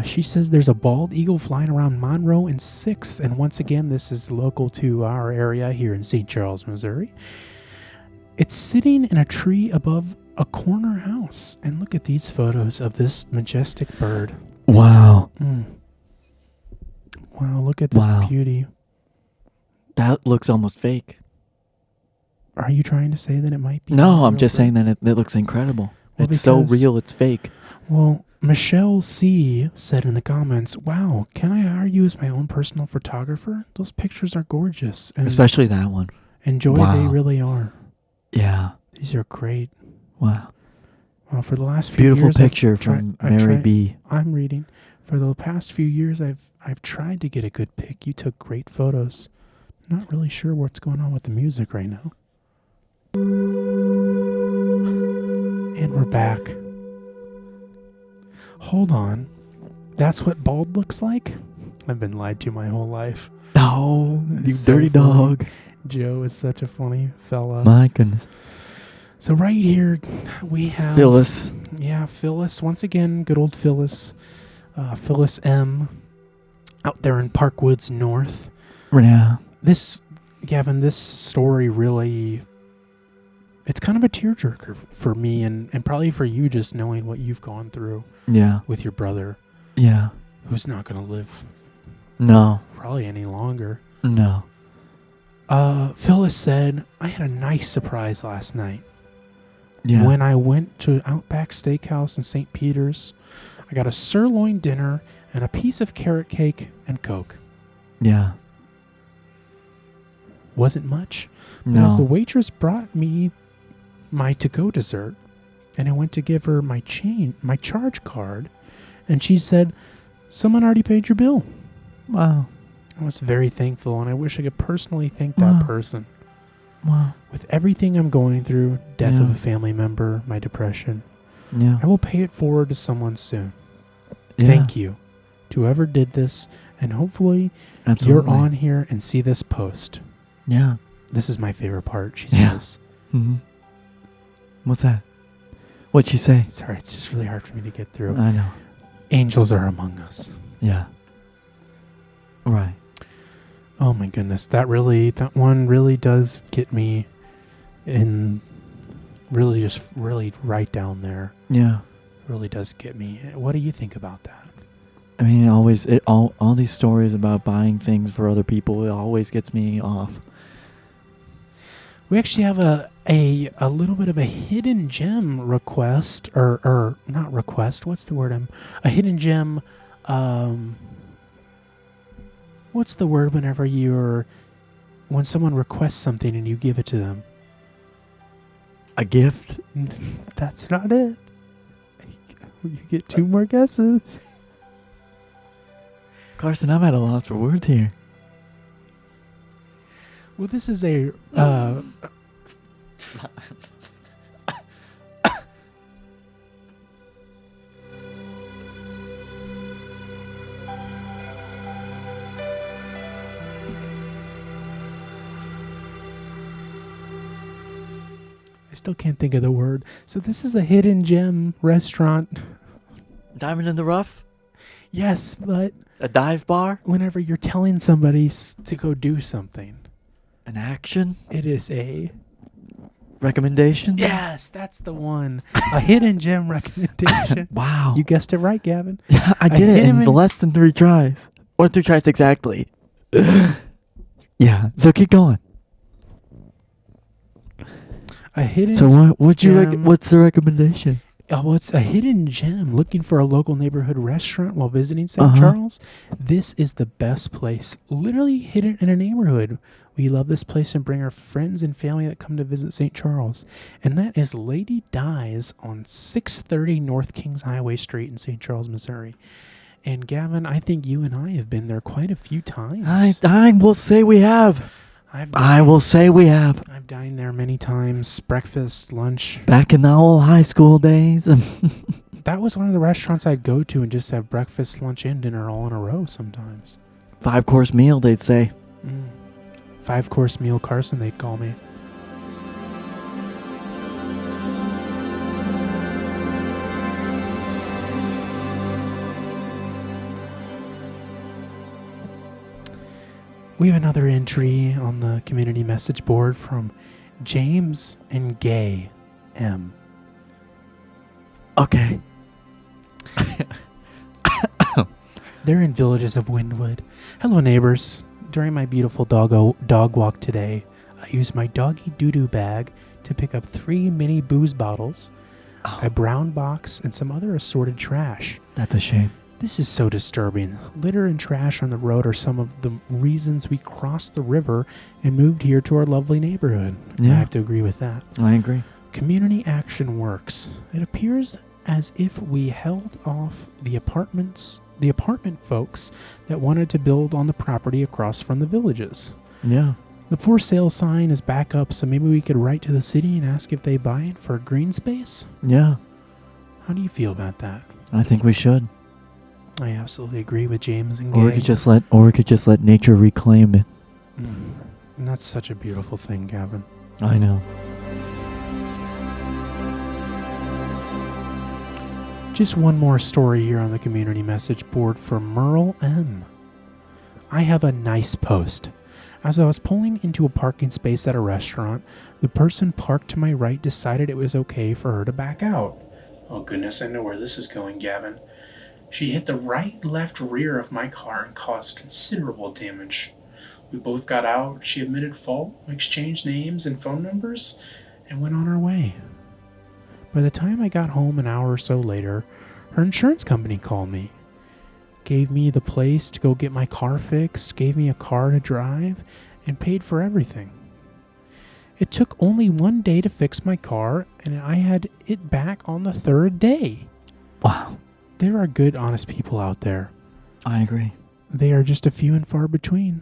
She says there's a bald eagle flying around Monroe and 6th. And once again, this is local to our area here in St. Charles, Missouri. It's sitting in a tree above a corner house. And look at these photos of this majestic bird. Wow. Wow, look at this Wow. beauty. That looks almost fake. Are you trying to say that it might be? No, I'm real just bird? saying that it looks incredible. Well, It's so because- real, it's fake. Well, Michelle C. said in the comments, wow, can I hire you as my own personal photographer? Those pictures are gorgeous. And Especially that one. Joy, Wow. they really are. Yeah. These are great. Wow. Well, for the last few Beautiful years, picture from Mary B. I'm reading. For the past few years, I've tried to get a good pic. You took great photos. Not really sure what's going on with the music right now. And we're back. Hold on. That's what bald looks like? I've been lied to my whole life. No, you It's so dirty funny. dog. Joe is such a funny fella. My goodness. So right here we have Phyllis. Yeah, Phyllis. Once again, good old Phyllis. Phyllis M. Out there in Parkwoods North. Yeah. Gavin, this story really, it's kind of a tearjerker for me and probably for you, just knowing what you've gone through Yeah. with your brother, Yeah. who's not going to live No. probably any longer. No. Phyllis said, I had a nice surprise last night. Yeah. When I went to Outback Steakhouse in St. Peter's, I got a sirloin dinner and a piece of carrot cake and Coke. Yeah. Wasn't much, but as the No. waitress brought me my to-go dessert, and I went to give her my charge card, and she said, someone already paid your bill. Wow. I was very thankful, and I wish I could personally thank that Wow. person. Wow. With everything I'm going through, death Yeah. of a family member, my depression, Yeah. I will pay it forward to someone soon. Yeah. Thank you to whoever did this, and hopefully Absolutely. you're on here and see this post. Yeah. This is my favorite part, she Yeah. says. Mm-hmm. What's that? What'd she say? Sorry, it's just really hard for me to get through. I know. Angels are among us. Yeah. Right. Oh my goodness, that one really does get me in, really right down there. Yeah. Really does get me. What do you think about that? I mean, all these stories about buying things for other people, it always gets me off. We actually have a little bit of a hidden gem request, or not request. What's the word? A hidden gem. What's the word when someone requests something and you give it to them? A gift? That's not it. You get 2 more guesses. Carson, I'm at a loss for words here. Well, this is a I still can't think of the word. So this is a hidden gem restaurant. Diamond in the rough? Yes, but A dive bar? whenever you're telling somebody to go do something, An action? it is a... Recommendation? Yes, that's the one. A hidden gem recommendation. Wow. You guessed it right, Gavin. Yeah, I I did hit it him in in- less than 3 tries. Or 3 tries exactly. Yeah, so keep going. A hidden So gem. what's the recommendation? Well, it's a hidden gem. Looking for a local neighborhood restaurant while visiting St. Uh-huh. Charles? This is the best place. Literally hidden in a neighborhood. We love this place and bring our friends and family that come to visit St. Charles. And that is Lady Dies on 630 North Kings Highway Street in St. Charles, Missouri. And Gavin, I think you and I have been there quite a few times. I will say we have. I will say we have. I've dined there many times. Breakfast, lunch. Back in the old high school days. That was one of the restaurants I'd go to and just have breakfast, lunch, and dinner all in a row sometimes. 5-course meal, they'd say. 5-course meal Carson, they'd call me. We have another entry on the community message board from James and Gay M. Okay. They're in Villages of Windwood. Hello, neighbors. During my beautiful dog walk today, I used my doggy doo-doo bag to pick up 3 mini booze bottles, a brown box, and some other assorted trash. That's a shame. This is so disturbing. Litter and trash on the road are some of the reasons we crossed the river and moved here to our lovely neighborhood. Yeah. I have to agree with that. I agree. Community action works. It appears as if we held off the apartment folks that wanted to build on the property across from the villages. Yeah. The for sale sign is back up, so maybe we could write to the city and ask if they buy it for green space? Yeah. How do you feel about that? I think we should. I absolutely agree with James and Gay. Or we could just let nature reclaim it. And that's such a beautiful thing, Gavin. I know. Just one more story here on the community message board for Merle M. I have a nice post. As I was pulling into a parking space at a restaurant, the person parked to my right decided it was okay for her to back out. Oh goodness, I know where this is going, Gavin. She hit the left rear of my car and caused considerable damage. We both got out, she admitted fault, exchanged names and phone numbers, and went on our way. By the time I got home an hour or so later, her insurance company called me, gave me the place to go get my car fixed, gave me a car to drive, and paid for everything. It took only 1 day to fix my car, and I had it back on the 3rd day. Wow. There are good, honest people out there. I agree. They are just a few and far between.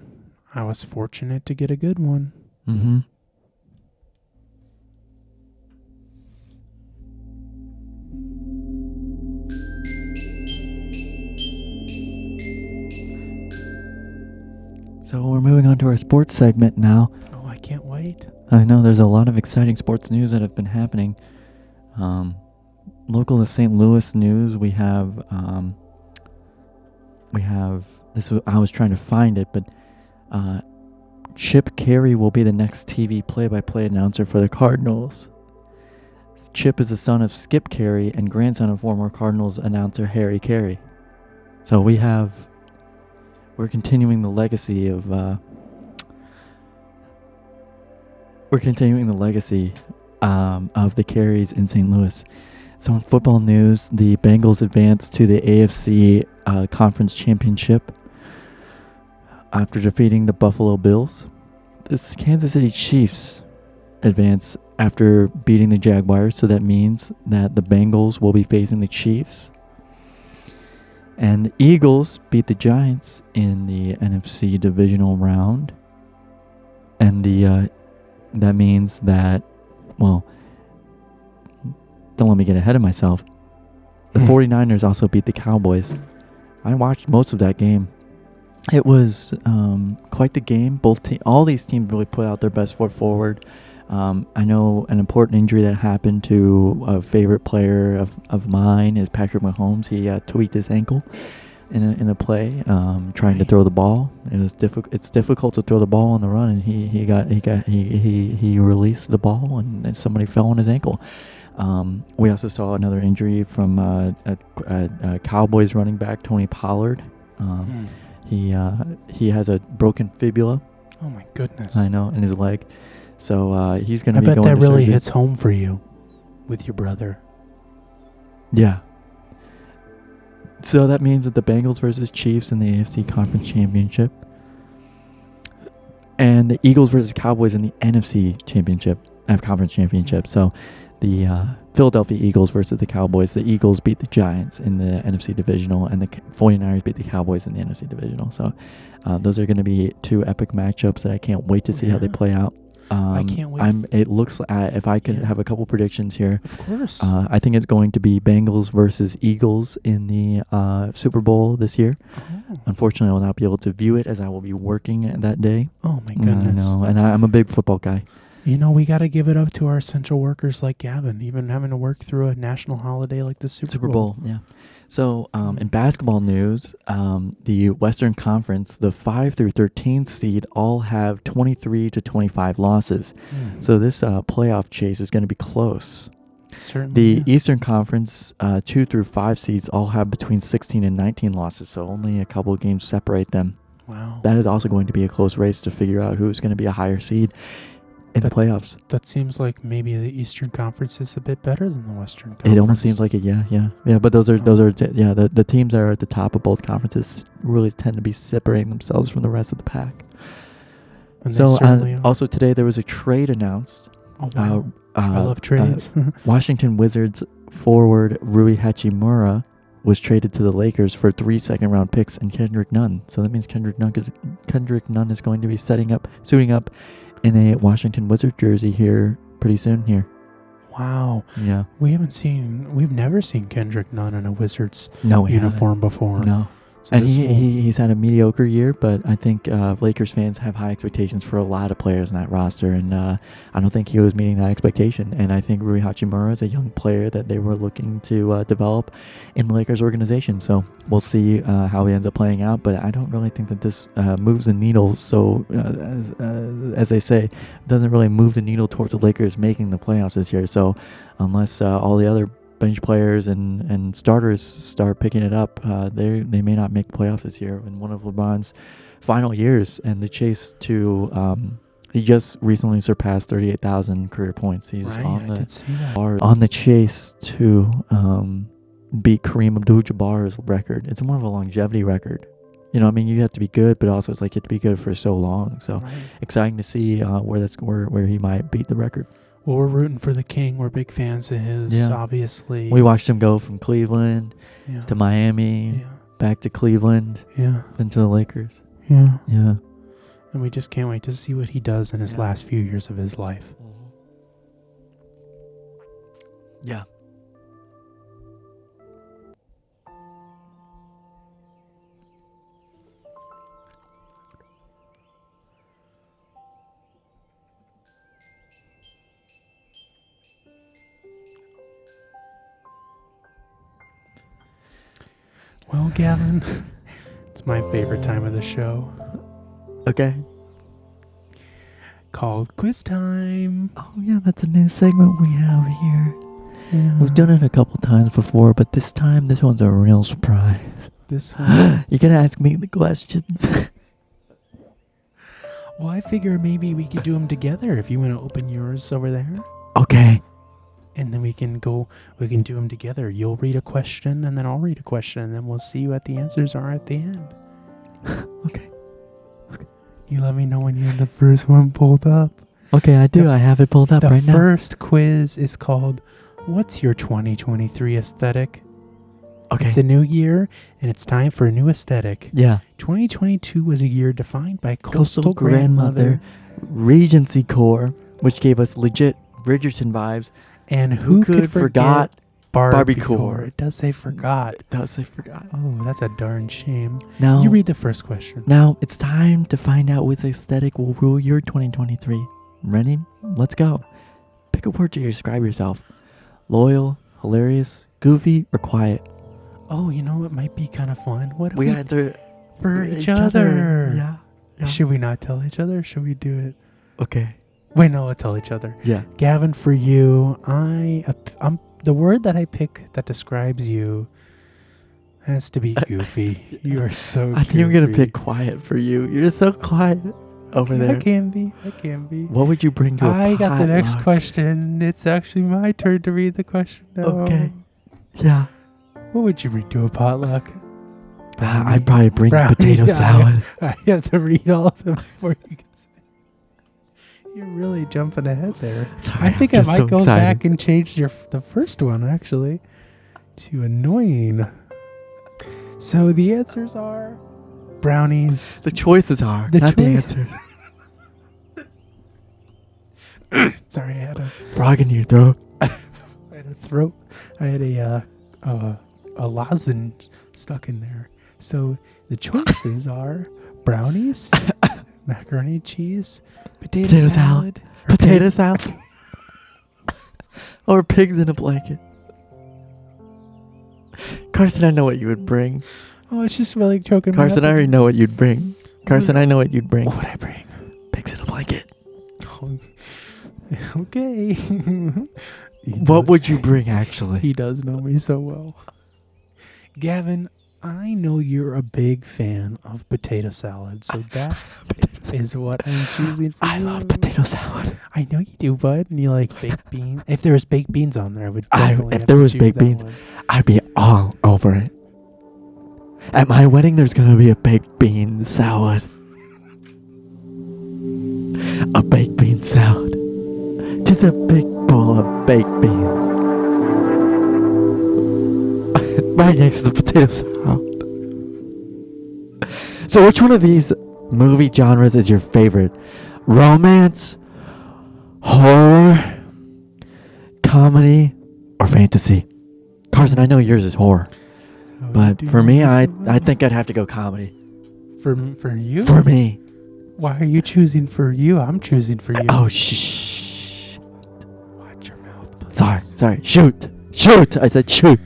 I was fortunate to get a good one. Mm-hmm. So we're moving on to our sports segment now. Oh, I can't wait. I know there's a lot of exciting sports news that have been happening. Local to St. Louis news, we have this. I was trying to find it, but Chip Carey will be the next TV play-by-play announcer for the Cardinals. Chip is the son of Skip Carey and grandson of former Cardinals announcer Harry Carey. So we're continuing the legacy of the Careys in St. Louis. So in football news, the Bengals advanced to the AFC Conference Championship after defeating the Buffalo Bills. The Kansas City Chiefs advance after beating the Jaguars, so that means that the Bengals will be facing the Chiefs. And the Eagles beat the Giants in the NFC divisional round. And that means that, well, don't let me get ahead of myself. The 49ers also beat the Cowboys. I watched most of that game. It was quite the game. All these teams really put out their best foot forward. I know an important injury that happened to a favorite player of mine is Patrick Mahomes. He tweaked his ankle in a play, trying to throw the ball. It's difficult to throw the ball on the run, and he released the ball, and somebody fell on his ankle. We also saw another injury from a Cowboys running back, Tony Pollard. He has a broken fibula. Oh my goodness. I know, in his leg. So he's going to be I bet going that to really surgery. hits home for you with your brother. Yeah. So that means that the Bengals versus Chiefs in the AFC Conference Championship, and the Eagles versus Cowboys in the NFC Championship, Conference Championship. So the Philadelphia Eagles versus the Cowboys. The Eagles beat the Giants in the NFC Divisional, and the 49ers beat the Cowboys in the NFC Divisional. So those are going to be two epic matchups that I can't wait to see how they play out. I can't wait. It looks if I could have a couple predictions here. Of course. I think it's going to be Bengals versus Eagles in the Super Bowl this year. Oh. Unfortunately, I will not be able to view it as I will be working that day. Oh my goodness. I know, and I'm a big football guy. You know, we got to give it up to our essential workers like Gavin, even having to work through a national holiday like the Super Bowl. Yeah. So, in basketball news, the Western Conference, the 5 through 13 seed all have 23 to 25 losses. So this playoff chase is going to be close. Certainly. The Eastern Conference, 2 through 5 seeds all have between 16 and 19 losses, so only a couple of games separate them. Wow. That is also going to be a close race to figure out who's going to be a higher seed in the playoffs. That seems like maybe the Eastern Conference is a bit better than the Western Conference. It almost seems like it, yeah. But the teams that are at the top of both conferences really tend to be separating themselves from the rest of the pack. And So, they certainly are. also today there was a trade announced. Oh, wow. I love trades. Washington Wizards forward Rui Hachimura was traded to the Lakers for 3 second-round picks and Kendrick Nunn. So that means Kendrick Nunn is going to be suiting up in a Washington Wizards jersey here pretty soon here. Wow. Yeah. We've never seen Kendrick Nunn in a Wizards we uniform before. No. So And he's had a mediocre year, but I think Lakers fans have high expectations for a lot of players in that roster, and I don't think he was meeting that expectation. And I think Rui Hachimura is a young player that they were looking to develop in the Lakers organization. So we'll see how he ends up playing out, but I don't really think that this moves the needle. So as they say, it doesn't really move the needle towards the Lakers making the playoffs this year. So unless all the other bench players and starters start picking it up, they may not make the playoffs this year in one of LeBron's final years. And the chase to he just recently surpassed 38,000 career points. He's on the chase to beat Kareem Abdul-Jabbar's record. It's more of a longevity record. You know, I mean, you have to be good, but also it's like you have to be good for so long. So exciting to see where he might beat the record. Well, we're rooting for the King. We're big fans of his, obviously. We watched him go from Cleveland to Miami, back to Cleveland, then to the Lakers. Yeah. Yeah. And we just can't wait to see what he does in his last few years of his life. Yeah. Well, Gavin, it's my favorite time of the show. Okay. Called Quiz Time. Oh, yeah, that's a new segment we have here. Yeah. We've done it a couple times before, but this one's a real surprise. This one. You're going to ask me the questions. Well, I figure maybe we could do them together if you want to open yours over there. Okay. And then we can do them together. You'll read a question, and then I'll read a question, and then we'll see what the answers are at the end. Okay. You let me know when you have the first one pulled up. Okay, I do. I have it pulled up right now. The first quiz is called, What's Your 2023 Aesthetic? Okay. It's a new year, and it's time for a new aesthetic. Yeah. 2022 was a year defined by Coastal Grandmother, Regency Core, which gave us legit Bridgerton vibes. And who could forget Barbiecore? It does say forgot. It does say forgot. Oh, that's a darn shame. Now, you read the first question. Now, it's time to find out which aesthetic will rule your 2023. Ready? Let's go. Pick a word to describe yourself. Loyal, hilarious, goofy, or quiet. Oh, you know, it might be kind of fun. What if we answer for each other? Yeah. Should we not tell each other? Should we do it? Okay. Wait, no, let's tell each other. Yeah. Gavin, for you, I'm the word that I pick that describes you has to be goofy. You are so goofy. I think I'm going to pick quiet for you. You're just so quiet over there. I can be. What would you bring to a I got the next potluck? question. It's actually my turn to read the question now. Okay. Yeah. What would you bring to a potluck? I'd probably bring potato salad. I have to read all of them before you can say. You're really jumping ahead there. Sorry, I think I'm I just might so go excited. back and change the first one, actually, to annoying. So the answers are brownies. The choices are, The not the choice- answers. Sorry, I had a Frog in your throat. throat. I had a lozenge stuck in there. So the choices are brownies, macaroni and cheese, potato salad, or Potato pig- salad. Or pigs in a blanket. Carson, I know what you would bring. Oh, it's just really choking me Carson, up. I already know what you'd bring. Carson, I know what you'd bring. What would I bring? Pigs in a blanket. Oh, okay. What would you bring, actually? He does know me so well. Gavin, I know you're a big fan of potato salad, so that is what I'm choosing for I you. love potato salad. I know you do, bud. And you like baked beans. If there was baked beans on there, I would definitely if have there to was choose baked that beans, one. I'd be all over it. At my wedding, there's gonna be a baked bean salad. A baked bean salad. Just a big bowl of baked beans. Right next to the potato salad. So which one of these movie genres is your favorite? Romance, horror, comedy, or fantasy? Carson, I know yours is horror. Oh, But dude, for me, you I so well. think I'd have to go comedy. For you? For me. Why are you choosing for you? I'm choosing for you. Oh, shh. Watch your mouth. Please. Sorry. Shoot. I said shoot.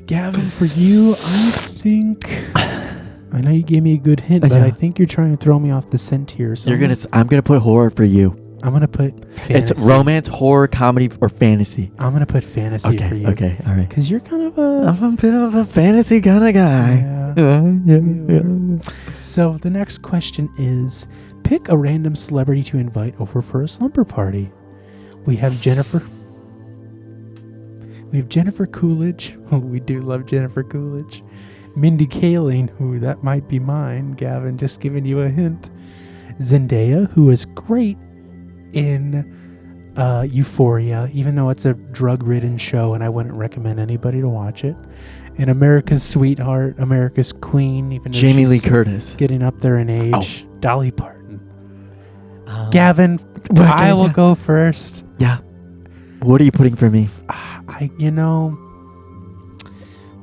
Gavin, for you, I think. I know you gave me a good hint, but Yeah. I think you're trying to throw me off the scent here. So I'm gonna put horror for you. I'm gonna put fantasy. It's romance, horror, comedy, or fantasy. I'm gonna put fantasy for you. Okay, all right. Because you're kind of a. I'm a bit of a fantasy kind of guy. Yeah. So the next question is: pick a random celebrity to invite over for a slumber party. We have Jennifer. We have Jennifer Coolidge. Oh, we do love Jennifer Coolidge. Mindy Kaling, who that might be mine. Gavin, just giving you a hint. Zendaya, who is great in Euphoria, even though it's a drug-ridden show and I wouldn't recommend anybody to watch it. And America's Sweetheart, America's Queen, even though Jamie Lee she's Curtis. getting up there in age. Dolly Parton. Gavin. Gavin, I will go first. Yeah. What are you putting for me?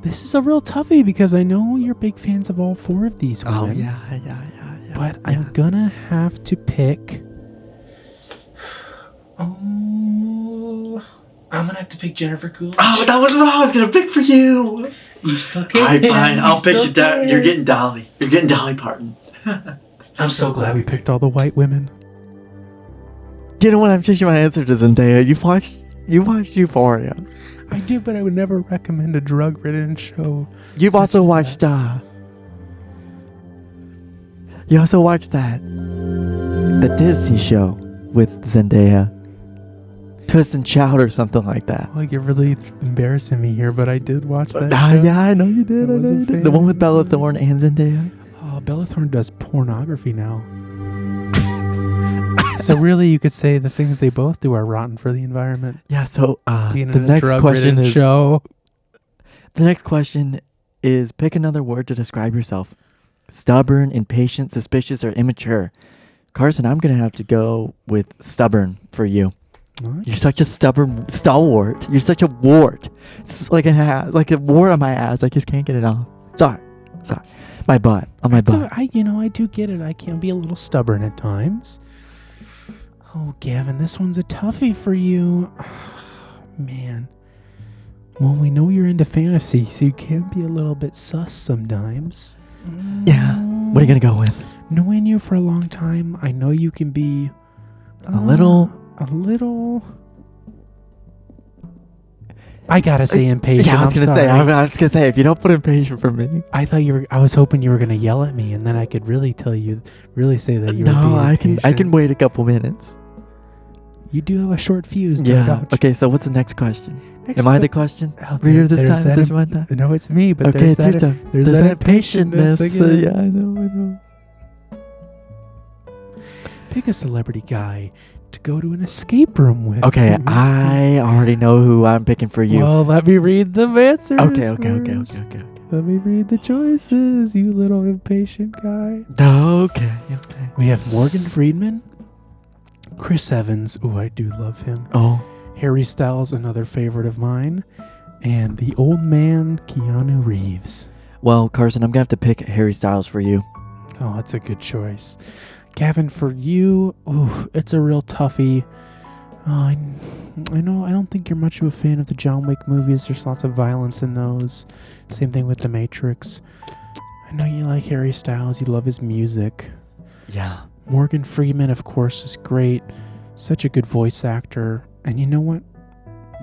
This is a real toughie because I know you're big fans of all four of these women. Oh, yeah. But I'm gonna have to pick. Oh, I'm gonna have to pick Jennifer Coolidge. Oh, that was what I was gonna pick for you. You still All can't. right, fine. I'll pick you. You're getting Dolly. You're getting Dolly Parton. I'm so glad we picked all the white women. You know what? I'm changing my answer to Zendaya. You watched Euphoria. I do, but I would never recommend a drug-ridden show. You've such also as watched. You also watched the Disney show with Zendaya, Twist and Shout or something like that. Like, you're really embarrassing me here, but I did watch that. Ah, show. yeah, I know you did. I I was know a you did. fan. The one with Bella Thorne and Zendaya. Oh, Bella Thorne does pornography now. So really, you could say the things they both do are rotten for the environment. Yeah. So Being the in a next question drug-ridden is show. the next question is pick another word to describe yourself. Stubborn, impatient, suspicious, or immature. Carson, I'm gonna have to go with stubborn for you. What? You're such a stubborn stalwart. You're such a wart. It's like a wart on my ass. I just can't get it off. Sorry. My butt. On my So butt. I do get it. I can be a little stubborn at times. Oh, Gavin, this one's a toughie for you. Man. Well, we know you're into fantasy, so you can be a little bit sus sometimes. Yeah. What are you gonna go with? Knowing you for a long time, I know you can be A little. I gotta say impatient. Yeah, I was gonna say if you don't put impatient for me. I was hoping you were gonna yell at me, and then I could really say that you were being No, I can impatient. wait a couple minutes. You do have a short fuse, no Yeah. doubt. Okay. So what's the next question? Next Am I que- the question Oh, reader this there's time? Is that this one time? No, it's me, but Okay, there's it's your that, turn. there's There's that that impatientness. again. Yeah, I know. Pick a celebrity guy. to go to an escape room with? Okay, I already know who I'm picking for you. Well, let me read the answers. Okay. Let me read the choices, you little impatient guy. Okay. We have Morgan Freeman, Chris Evans. Ooh, I do love him. Oh, Harry Styles, another favorite of mine, and the old man, Keanu Reeves. well, Carson, I'm gonna have to pick Harry Styles for you. Oh, that's a good choice. Gavin, for you, ooh, it's a real toughie. I know, I don't think you're much of a fan of the John Wick movies. There's lots of violence in those. Same thing with The Matrix. I know you like Harry Styles. You love his music. Yeah. Morgan Freeman, of course, is great. Such a good voice actor. And you know what?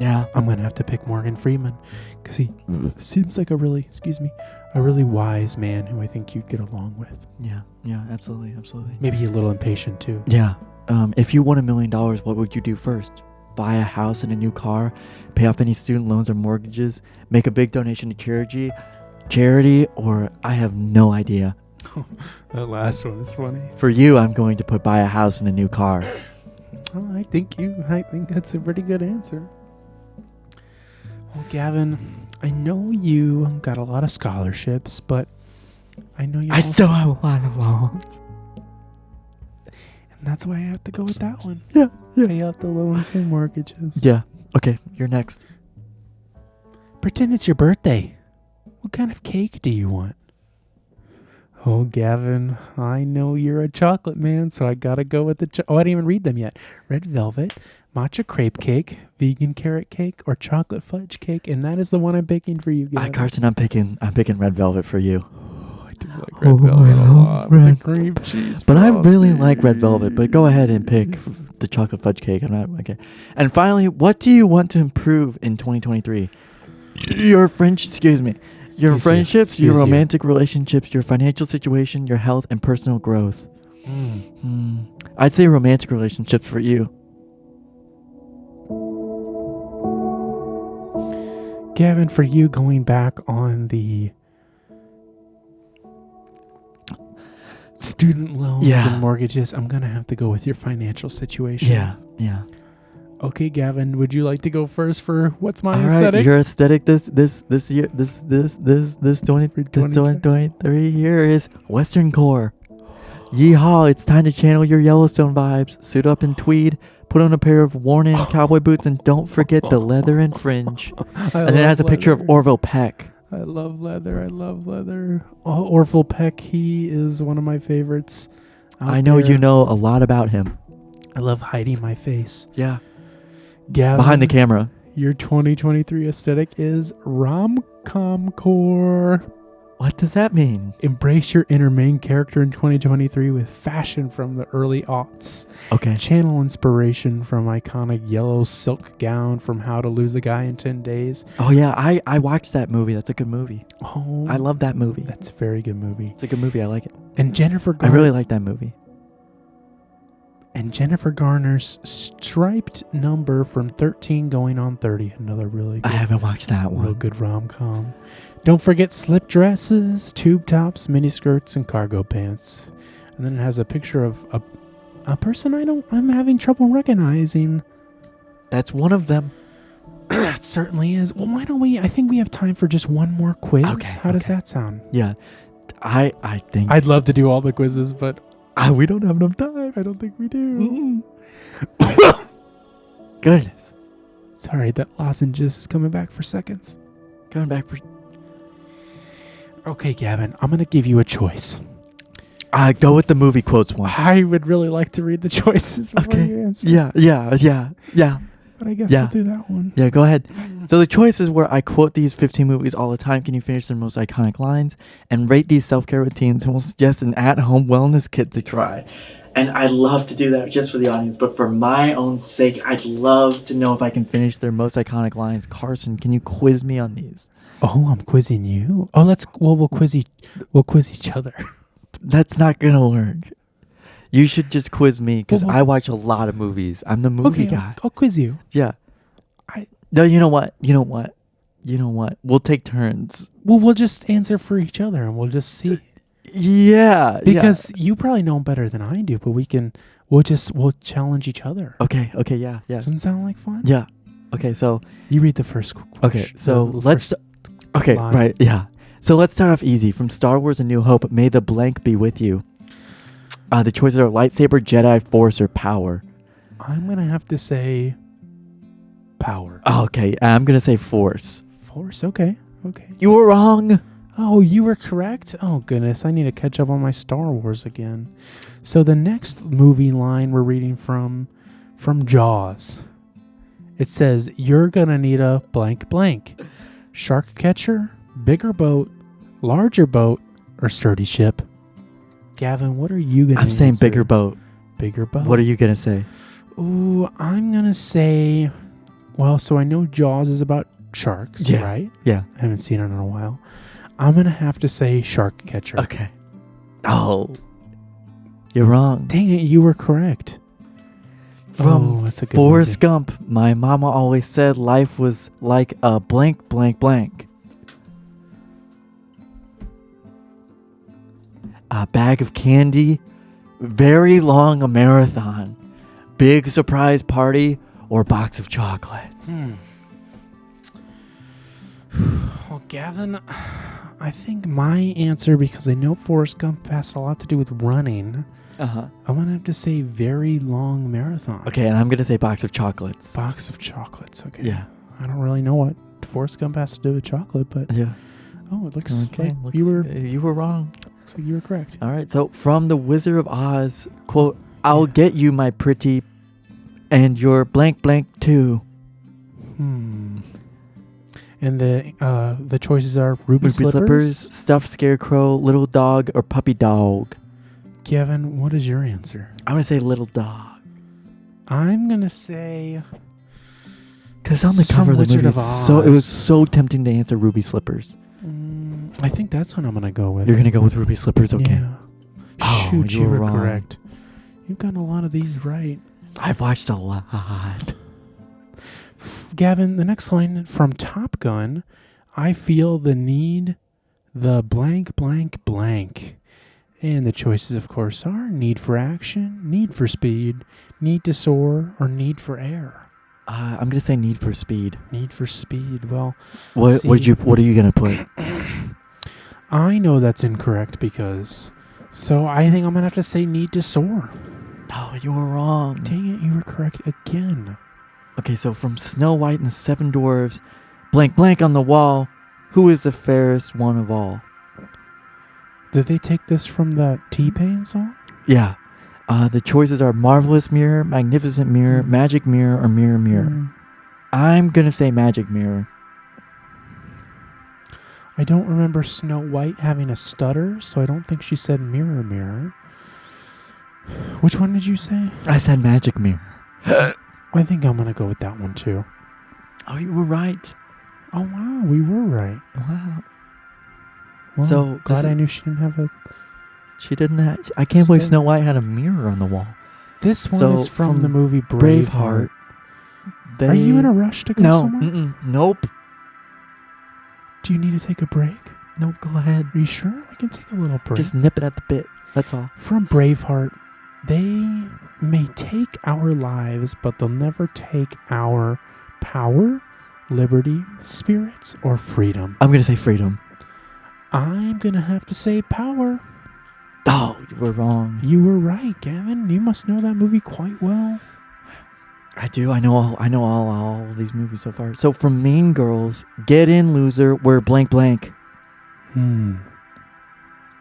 Yeah. I'm going to have to pick Morgan Freeman because he seems like a really wise man who I think you'd get along with. Yeah. Absolutely. Maybe a little impatient too. Yeah. If you won $1 million, what would you do first? Buy a house and a new car, pay off any student loans or mortgages, make a big donation to charity, or I have no idea. That last one is funny. For you, I'm going to put buy a house and a new car. Oh, I think that's a pretty good answer. Well, Gavin, I know you got a lot of scholarships, but I know you I still have a lot of loans. and that's why I have to go with that one. Yeah. Pay off the loans and mortgages. Yeah. Okay, you're next. Pretend it's your birthday. What kind of cake do you want? Oh, Gavin, I know you're a chocolate man, so I gotta go with the I didn't even read them yet. Red velvet, matcha crepe cake, vegan carrot cake, or chocolate fudge cake, and that is the one I'm picking for you, Gavin. Carson, I'm picking red velvet for you. I do like red velvet a lot. With the cream cheese. But I really like red velvet. But go ahead and pick the chocolate fudge cake. I'm not okay. And finally, what do you want to improve in 2023? Your friendships, your romantic relationships, your financial situation, your health, and personal growth. I'd say romantic relationships for you. Gavin, for you, going back on the student loans and mortgages, I'm going to have to go with your financial situation. Yeah. Okay, Gavin, would you like to go first for what's my All aesthetic? right, your aesthetic this year, this 2023 year is Western core. Yeehaw, it's time to channel your Yellowstone vibes. Suit up in tweed, put on a pair of worn-in cowboy boots, and don't forget the leather and fringe. And then it has a picture of Orville Peck. I love leather. Oh, Orville Peck, he is one of my favorites. I know you know a lot about him. I love hiding my face. Yeah. Gavin, Behind the camera. Your 2023 aesthetic is rom-com core. What does that mean? Embrace your inner main character in 2023 with fashion from the early aughts. Okay. Channel inspiration from iconic yellow silk gown from How to Lose a Guy in 10 Days. Oh, yeah. I watched that movie. That's a good movie. Oh, I love that movie. That's a very good movie. It's a good movie. I like it. And Jennifer I really like that movie. And Jennifer Garner's striped number from 13 going on 30. Another really good. I haven't watched that one. Real good rom-com. Don't forget slip dresses, tube tops, mini skirts, and cargo pants. And then it has a picture of a person I'm having trouble recognizing. That's one of them. It certainly is. Well, why don't we? I think we have time for just one more quiz. Okay, How does that sound? Yeah. I think I'd love to do all the quizzes, but we don't have enough time. I don't think we do. Goodness. Sorry, that lozenge is coming back for seconds. Coming back for... Okay, Gavin, I'm going to give you a choice. Go with the movie quotes one. I would really like to read the choices before you answer. Yeah. But I guess I'll do that one. Yeah, go ahead. So the choices where I quote these 15 movies all the time. Can you finish their most iconic lines? And rate these self-care routines and we'll suggest an at-home wellness kit to try. And I'd love to do that just for the audience. But for my own sake, I'd love to know if I can finish their most iconic lines. Carson, can you quiz me on these? Oh, I'm quizzing you. Oh, we'll quiz each other. That's not going to work. You should just quiz me because I watch a lot of movies. I'm the movie guy. I'll quiz you. Yeah. No, you know what? We'll take turns. Well, we'll just answer for each other and we'll just see. Yeah. Because you probably know better than I do, but we can We'll challenge each other. Okay, yeah. Doesn't sound like fun? Yeah. Okay, so You read the first question. okay, so the let's first okay, line. right, yeah. So let's start off easy. From Star Wars: A New Hope, may the blank be with you. The choices are lightsaber, Jedi, Force, or power. I'm gonna have to say power. Okay, I'm gonna say Force. Force. Okay. You were wrong. Oh, you were correct? Oh, goodness. I need to catch up on my Star Wars again. So the next movie line we're reading from Jaws. It says, you're going to need a blank blank. Shark catcher, bigger boat, larger boat, or sturdy ship. Gavin, what are you going to I'm saying bigger boat. Bigger boat. What are you gonna say? Ooh, I'm going to say, well, so I know Jaws is about sharks, Yeah. right? Yeah. I haven't seen it in a while. I'm going to have to say shark catcher. Okay. Oh, you're wrong. Dang it, you were correct. From that's a good Forrest movie. Gump, my mama always said life was like a blank, blank, blank. A bag of candy, very long a marathon, big surprise party, or box of chocolates. Well, Gavin, I think my answer, because I know Forrest Gump has a lot to do with running, Uh-huh. I'm going to have to say very long marathon. Okay, and I'm gonna say box of chocolates. Box of chocolates, okay. Yeah. I don't really know what Forrest Gump has to do with chocolate, but Yeah. it looks Okay. like you were wrong. looks like you were correct. All right. So from The Wizard of Oz, quote, "I'll get you, my pretty, and your blank blank too." And the choices are ruby Slippers, stuffed scarecrow, little dog, or puppy dog. Gavin, what is your answer? I'm gonna say little dog. I'm going to say... Cause on the This is from cover of the Wizard movie, of it was Oz. so tempting to answer ruby slippers. I think that's what I'm going to go with. You're gonna go with ruby slippers, okay? Yeah. Oh, Shoot, you you were were wrong. correct. You've gotten a lot of these right. I've watched a lot. Gavin, the next line from Top Gun, I feel the need, the blank, blank, blank. And the choices, of course, are need for action, need for speed, need to soar, or need for air. I'm gonna say Need for Speed. Need for speed. Well, What are you gonna put? I know that's incorrect because... So I think I'm going to have to say need to soar. Oh, you were wrong. Dang it, you were correct again. Okay, so from Snow White and the Seven Dwarfs, blank blank on the wall, who is the fairest one of all? Did they take this from that T-Pain song? Yeah. The choices are Marvelous Mirror, Magnificent Mirror, Magic Mirror, or Mirror Mirror. I'm going to say Magic Mirror. I don't remember Snow White having a stutter, so I don't think she said mirror, mirror. Which one did you say? I said Magic Mirror. I think I'm going to go with that one, too. Oh, you were right. Oh, wow, we were right. Wow. Well, So, glad this I is- knew she didn't have a... She didn't have... I can't believe Stutter. Snow White had a mirror on the wall. This one So, is from from the movie Braveheart. Are you in a rush to go No. somewhere? Nope. Do you need to take a break? Nope, go ahead. Are you sure? We can take a little break. Just nip it at the bit. That's all. From Braveheart, they may take our lives, but they'll never take our power, liberty, spirits, or freedom. I'm going to say freedom. I'm going to have to say power. Oh, you were wrong. You were right, Gavin. You must know that movie quite well. I do. I know all these movies so far. So from Mean Girls, Get In, Loser, we're blank blank.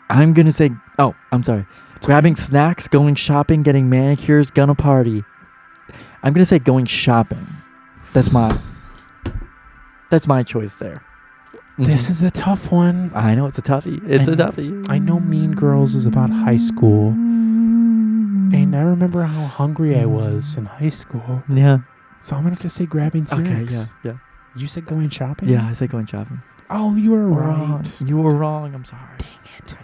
I'm going to say... Oh, I'm sorry. Grabbing snacks, going shopping, getting manicures, gonna party. I'm going to say going shopping. That's my choice there. This is a tough one. I know it's a toughie. It's a And toughie. I know Mean Girls is about high school. And I remember how hungry I was in high school. Yeah. So I'm going to have to say grabbing snacks. Okay, yeah. You said going shopping? Yeah, I said going shopping. Oh, you were Wrong. right. You were wrong. I'm sorry. Dang it.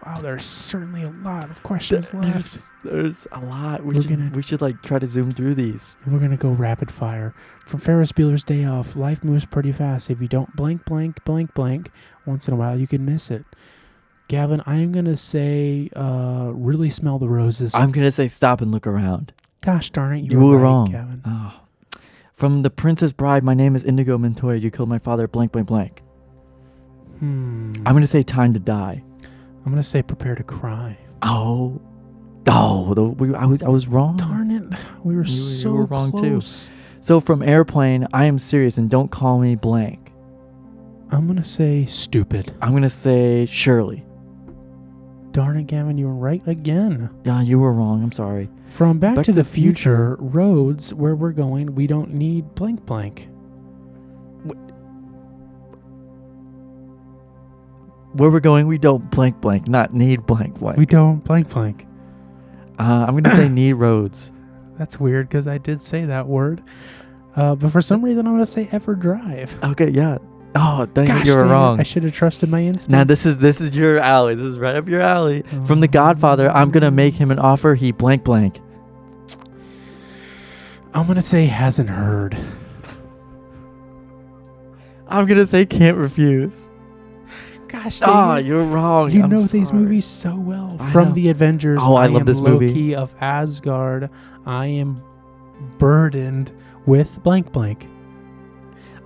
Wow, there's certainly a lot of questions left. There's a lot. We're We should like try to zoom through these. We're going to go rapid fire. From Ferris Bueller's Day Off, life moves pretty fast. If you don't blank, blank, blank, blank, once in a while you can miss it. Gavin, I am going to say really smell the roses. I'm going to say stop and look around. Gosh darn it, You were right, wrong. Gavin. Oh. From The Princess Bride, my name is Indigo Montoya. You killed my father, blank, blank, blank. I'm I'm going to say time to die. going to say prepare to cry. Oh. I was wrong. Darn it. We were You were wrong close. too. So from Airplane, I am serious and don't call me blank. I'm going to say stupid. I'm going to say Shirley. Darn it, Gavin, you were right again. Yeah, you were wrong. I'm sorry. From Back to the Future, roads where we're going, we don't need blank blank. Where we're going, we don't blank, blank, not need blank, blank. We don't blank blank. I'm going to say need roads. That's weird because I did say that word. But for some reason, I'm going to say ever drive. Okay, yeah. Oh, dang Gosh, it, you were dang it, wrong. I should have trusted my instinct. Now this is your alley. This is right up your alley. From The Godfather, I'm gonna make him an offer. He blank blank. I'm going to say hasn't heard. I'm gonna say can't refuse. Gosh, You're wrong. you I'm know these sorry. movies so well. I From know. the Avengers, Oh, I love am this movie. Loki of Asgard. I am burdened with blank blank.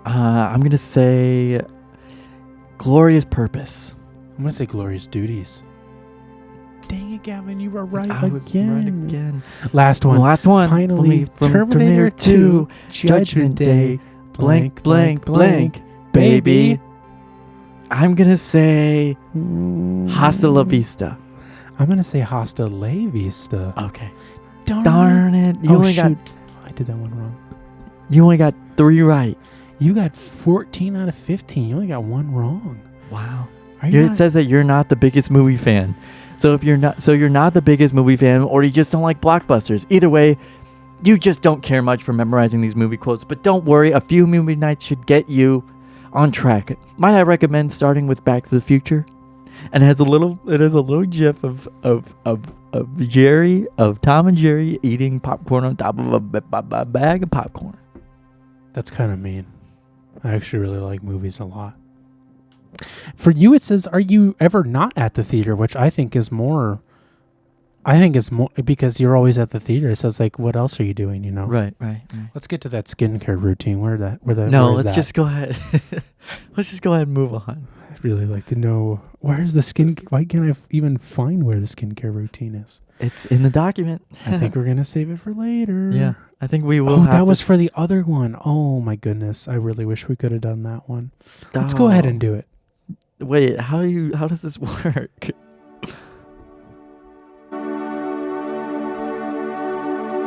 I'm gonna say glorious purpose. I'm going to say glorious duties. Dang it, Gavin, you were right I was again. right again. Last one. Last one. Finally, from Terminator 2, Judgment Day, blank blank blank, baby. I'm gonna say hasta la vista. I'm going to say hasta la vista. Okay. Darn, Darn it! You only got I did that one wrong. 3 right. You got 14 out of 15. You only got one wrong. Wow. Are you It not- says that you're not the biggest movie fan. So if you're not the biggest movie fan, or you just don't like blockbusters. Either way, you just don't care much for memorizing these movie quotes. But don't worry, a few movie nights should get you on track. Might I recommend starting with Back to the Future? And it has a little gif of Tom and Jerry eating popcorn on top of a bag of popcorn. That's kind of mean. I actually really like movies a lot. For you, it says, are you ever not at the theater? Which I think is more... I think it's more because you're always at the theater. So it's like, what else are you doing, you know? Right. Let's get to that skincare routine. Where No, where is let's that? just go ahead. Let's just go ahead and move on. I'd really like to know, where's the skin... Why can't I even find where the skincare routine is? It's in the document. I think we're going to save it for later. Yeah, I think we will. Oh, have that to was for the other one. Oh, my goodness. I really wish we could have done that one. Let's go ahead and do it. Wait, how does this work?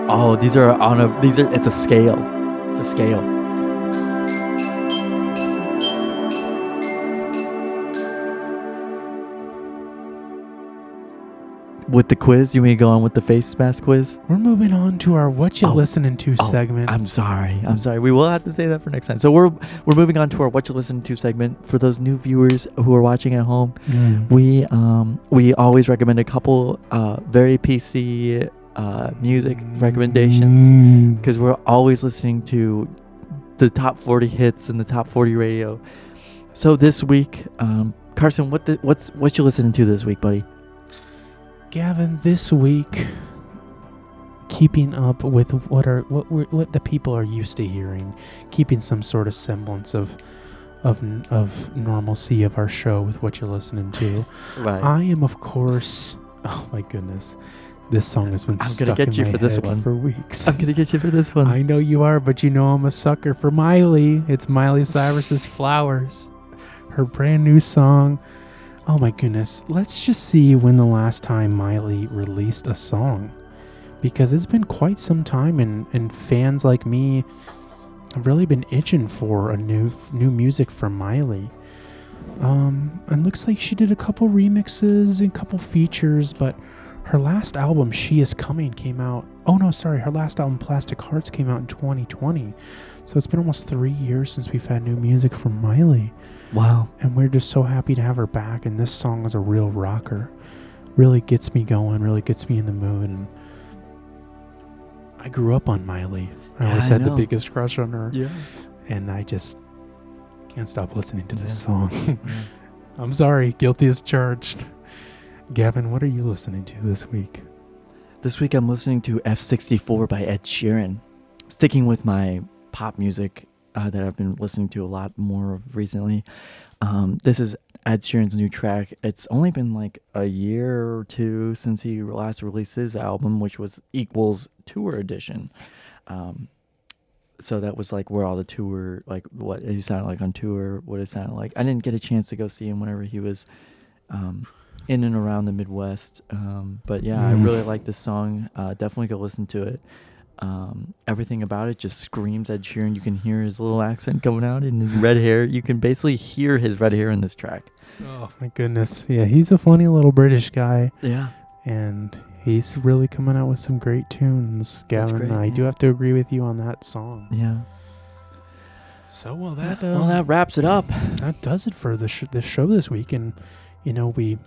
Oh, it's a scale. It's a scale. With the quiz, you may go on with the face mask quiz. We're moving on to our What You Listening To segment. I'm sorry. We will have to say that for next time. So we're moving on to our What You Listening To segment. For those new viewers who are watching at home, we always recommend a couple very PC music recommendations because we're always listening to the top 40 hits and the top 40 radio. So this week, Carson, what you listening to this week, buddy? Gavin, this week, keeping up with what the people are used to hearing, keeping some sort of semblance of normalcy of our show with what you're listening to. Right. I am, of course. Oh my goodness, this song has been stuck in my head for weeks. I'm gonna get you for this one. I know you are, but you know I'm a sucker for Miley. It's Miley Cyrus's "Flowers," her brand new song. Oh my goodness. Let's just see when the last time Miley released a song. Because it's been quite some time and fans like me have really been itching for a new music from Miley. And looks like she did a couple remixes and a couple features, but her last album, She Is Coming, came out. Oh no, sorry. Her last album, Plastic Hearts, came out in 2020. So it's been almost 3 years since we've had new music from Miley. Wow. And we're just so happy to have her back. And this song is a real rocker. Really gets me going, really gets me in the mood. And I grew up on Miley. I always had the biggest crush on her. Yeah. And I just can't stop listening to this song. I'm sorry, guilty as charged. Gavin, what are you listening to this week? This week I'm listening to F64 by Ed Sheeran. Sticking with my pop music that I've been listening to a lot more of recently. This is Ed Sheeran's new track. It's only been like a year or two since he last released his album, which was Equals Tour Edition. So that was like where all the tour, like what he sounded like on tour, what it sounded like. I didn't get a chance to go see him whenever he was in and around the Midwest. But yeah, I really like this song. Definitely go listen to it. Everything about it just screams Ed Sheeran. You can hear his little accent coming out in his red hair. You can basically hear his red hair in this track. Oh my goodness. Yeah, he's a funny little British guy. Yeah. And he's really coming out with some great tunes, Gavin. Great, I do have to agree with you on that song. Yeah. So, well, that wraps it up. That does it for this show this week. And, we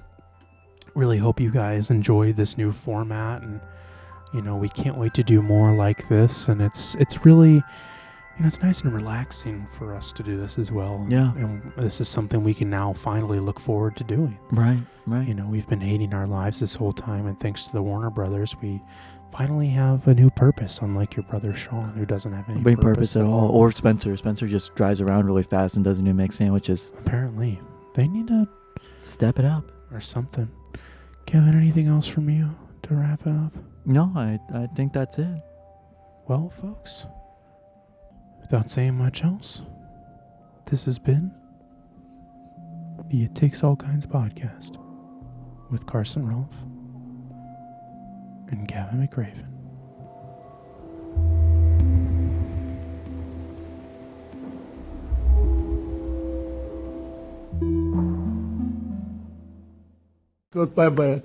really hope you guys enjoy this new format. And, we can't wait to do more like this. And it's really, it's nice and relaxing for us to do this as well. Yeah. And this is something we can now finally look forward to doing. Right. We've been hating our lives this whole time, and thanks to the Warner Brothers, we finally have a new purpose, unlike your brother Sean, who doesn't have any purpose at all. Or Spencer. Spencer just drives around really fast and doesn't even make sandwiches. Apparently. They need to step it up. Or something. Kevin, anything else from you to wrap it up? No, I think that's it. Well, folks, without saying much else, this has been the It Takes All Kinds podcast with Carson Rolfe and Gavin McRaven. Goodbye, bye.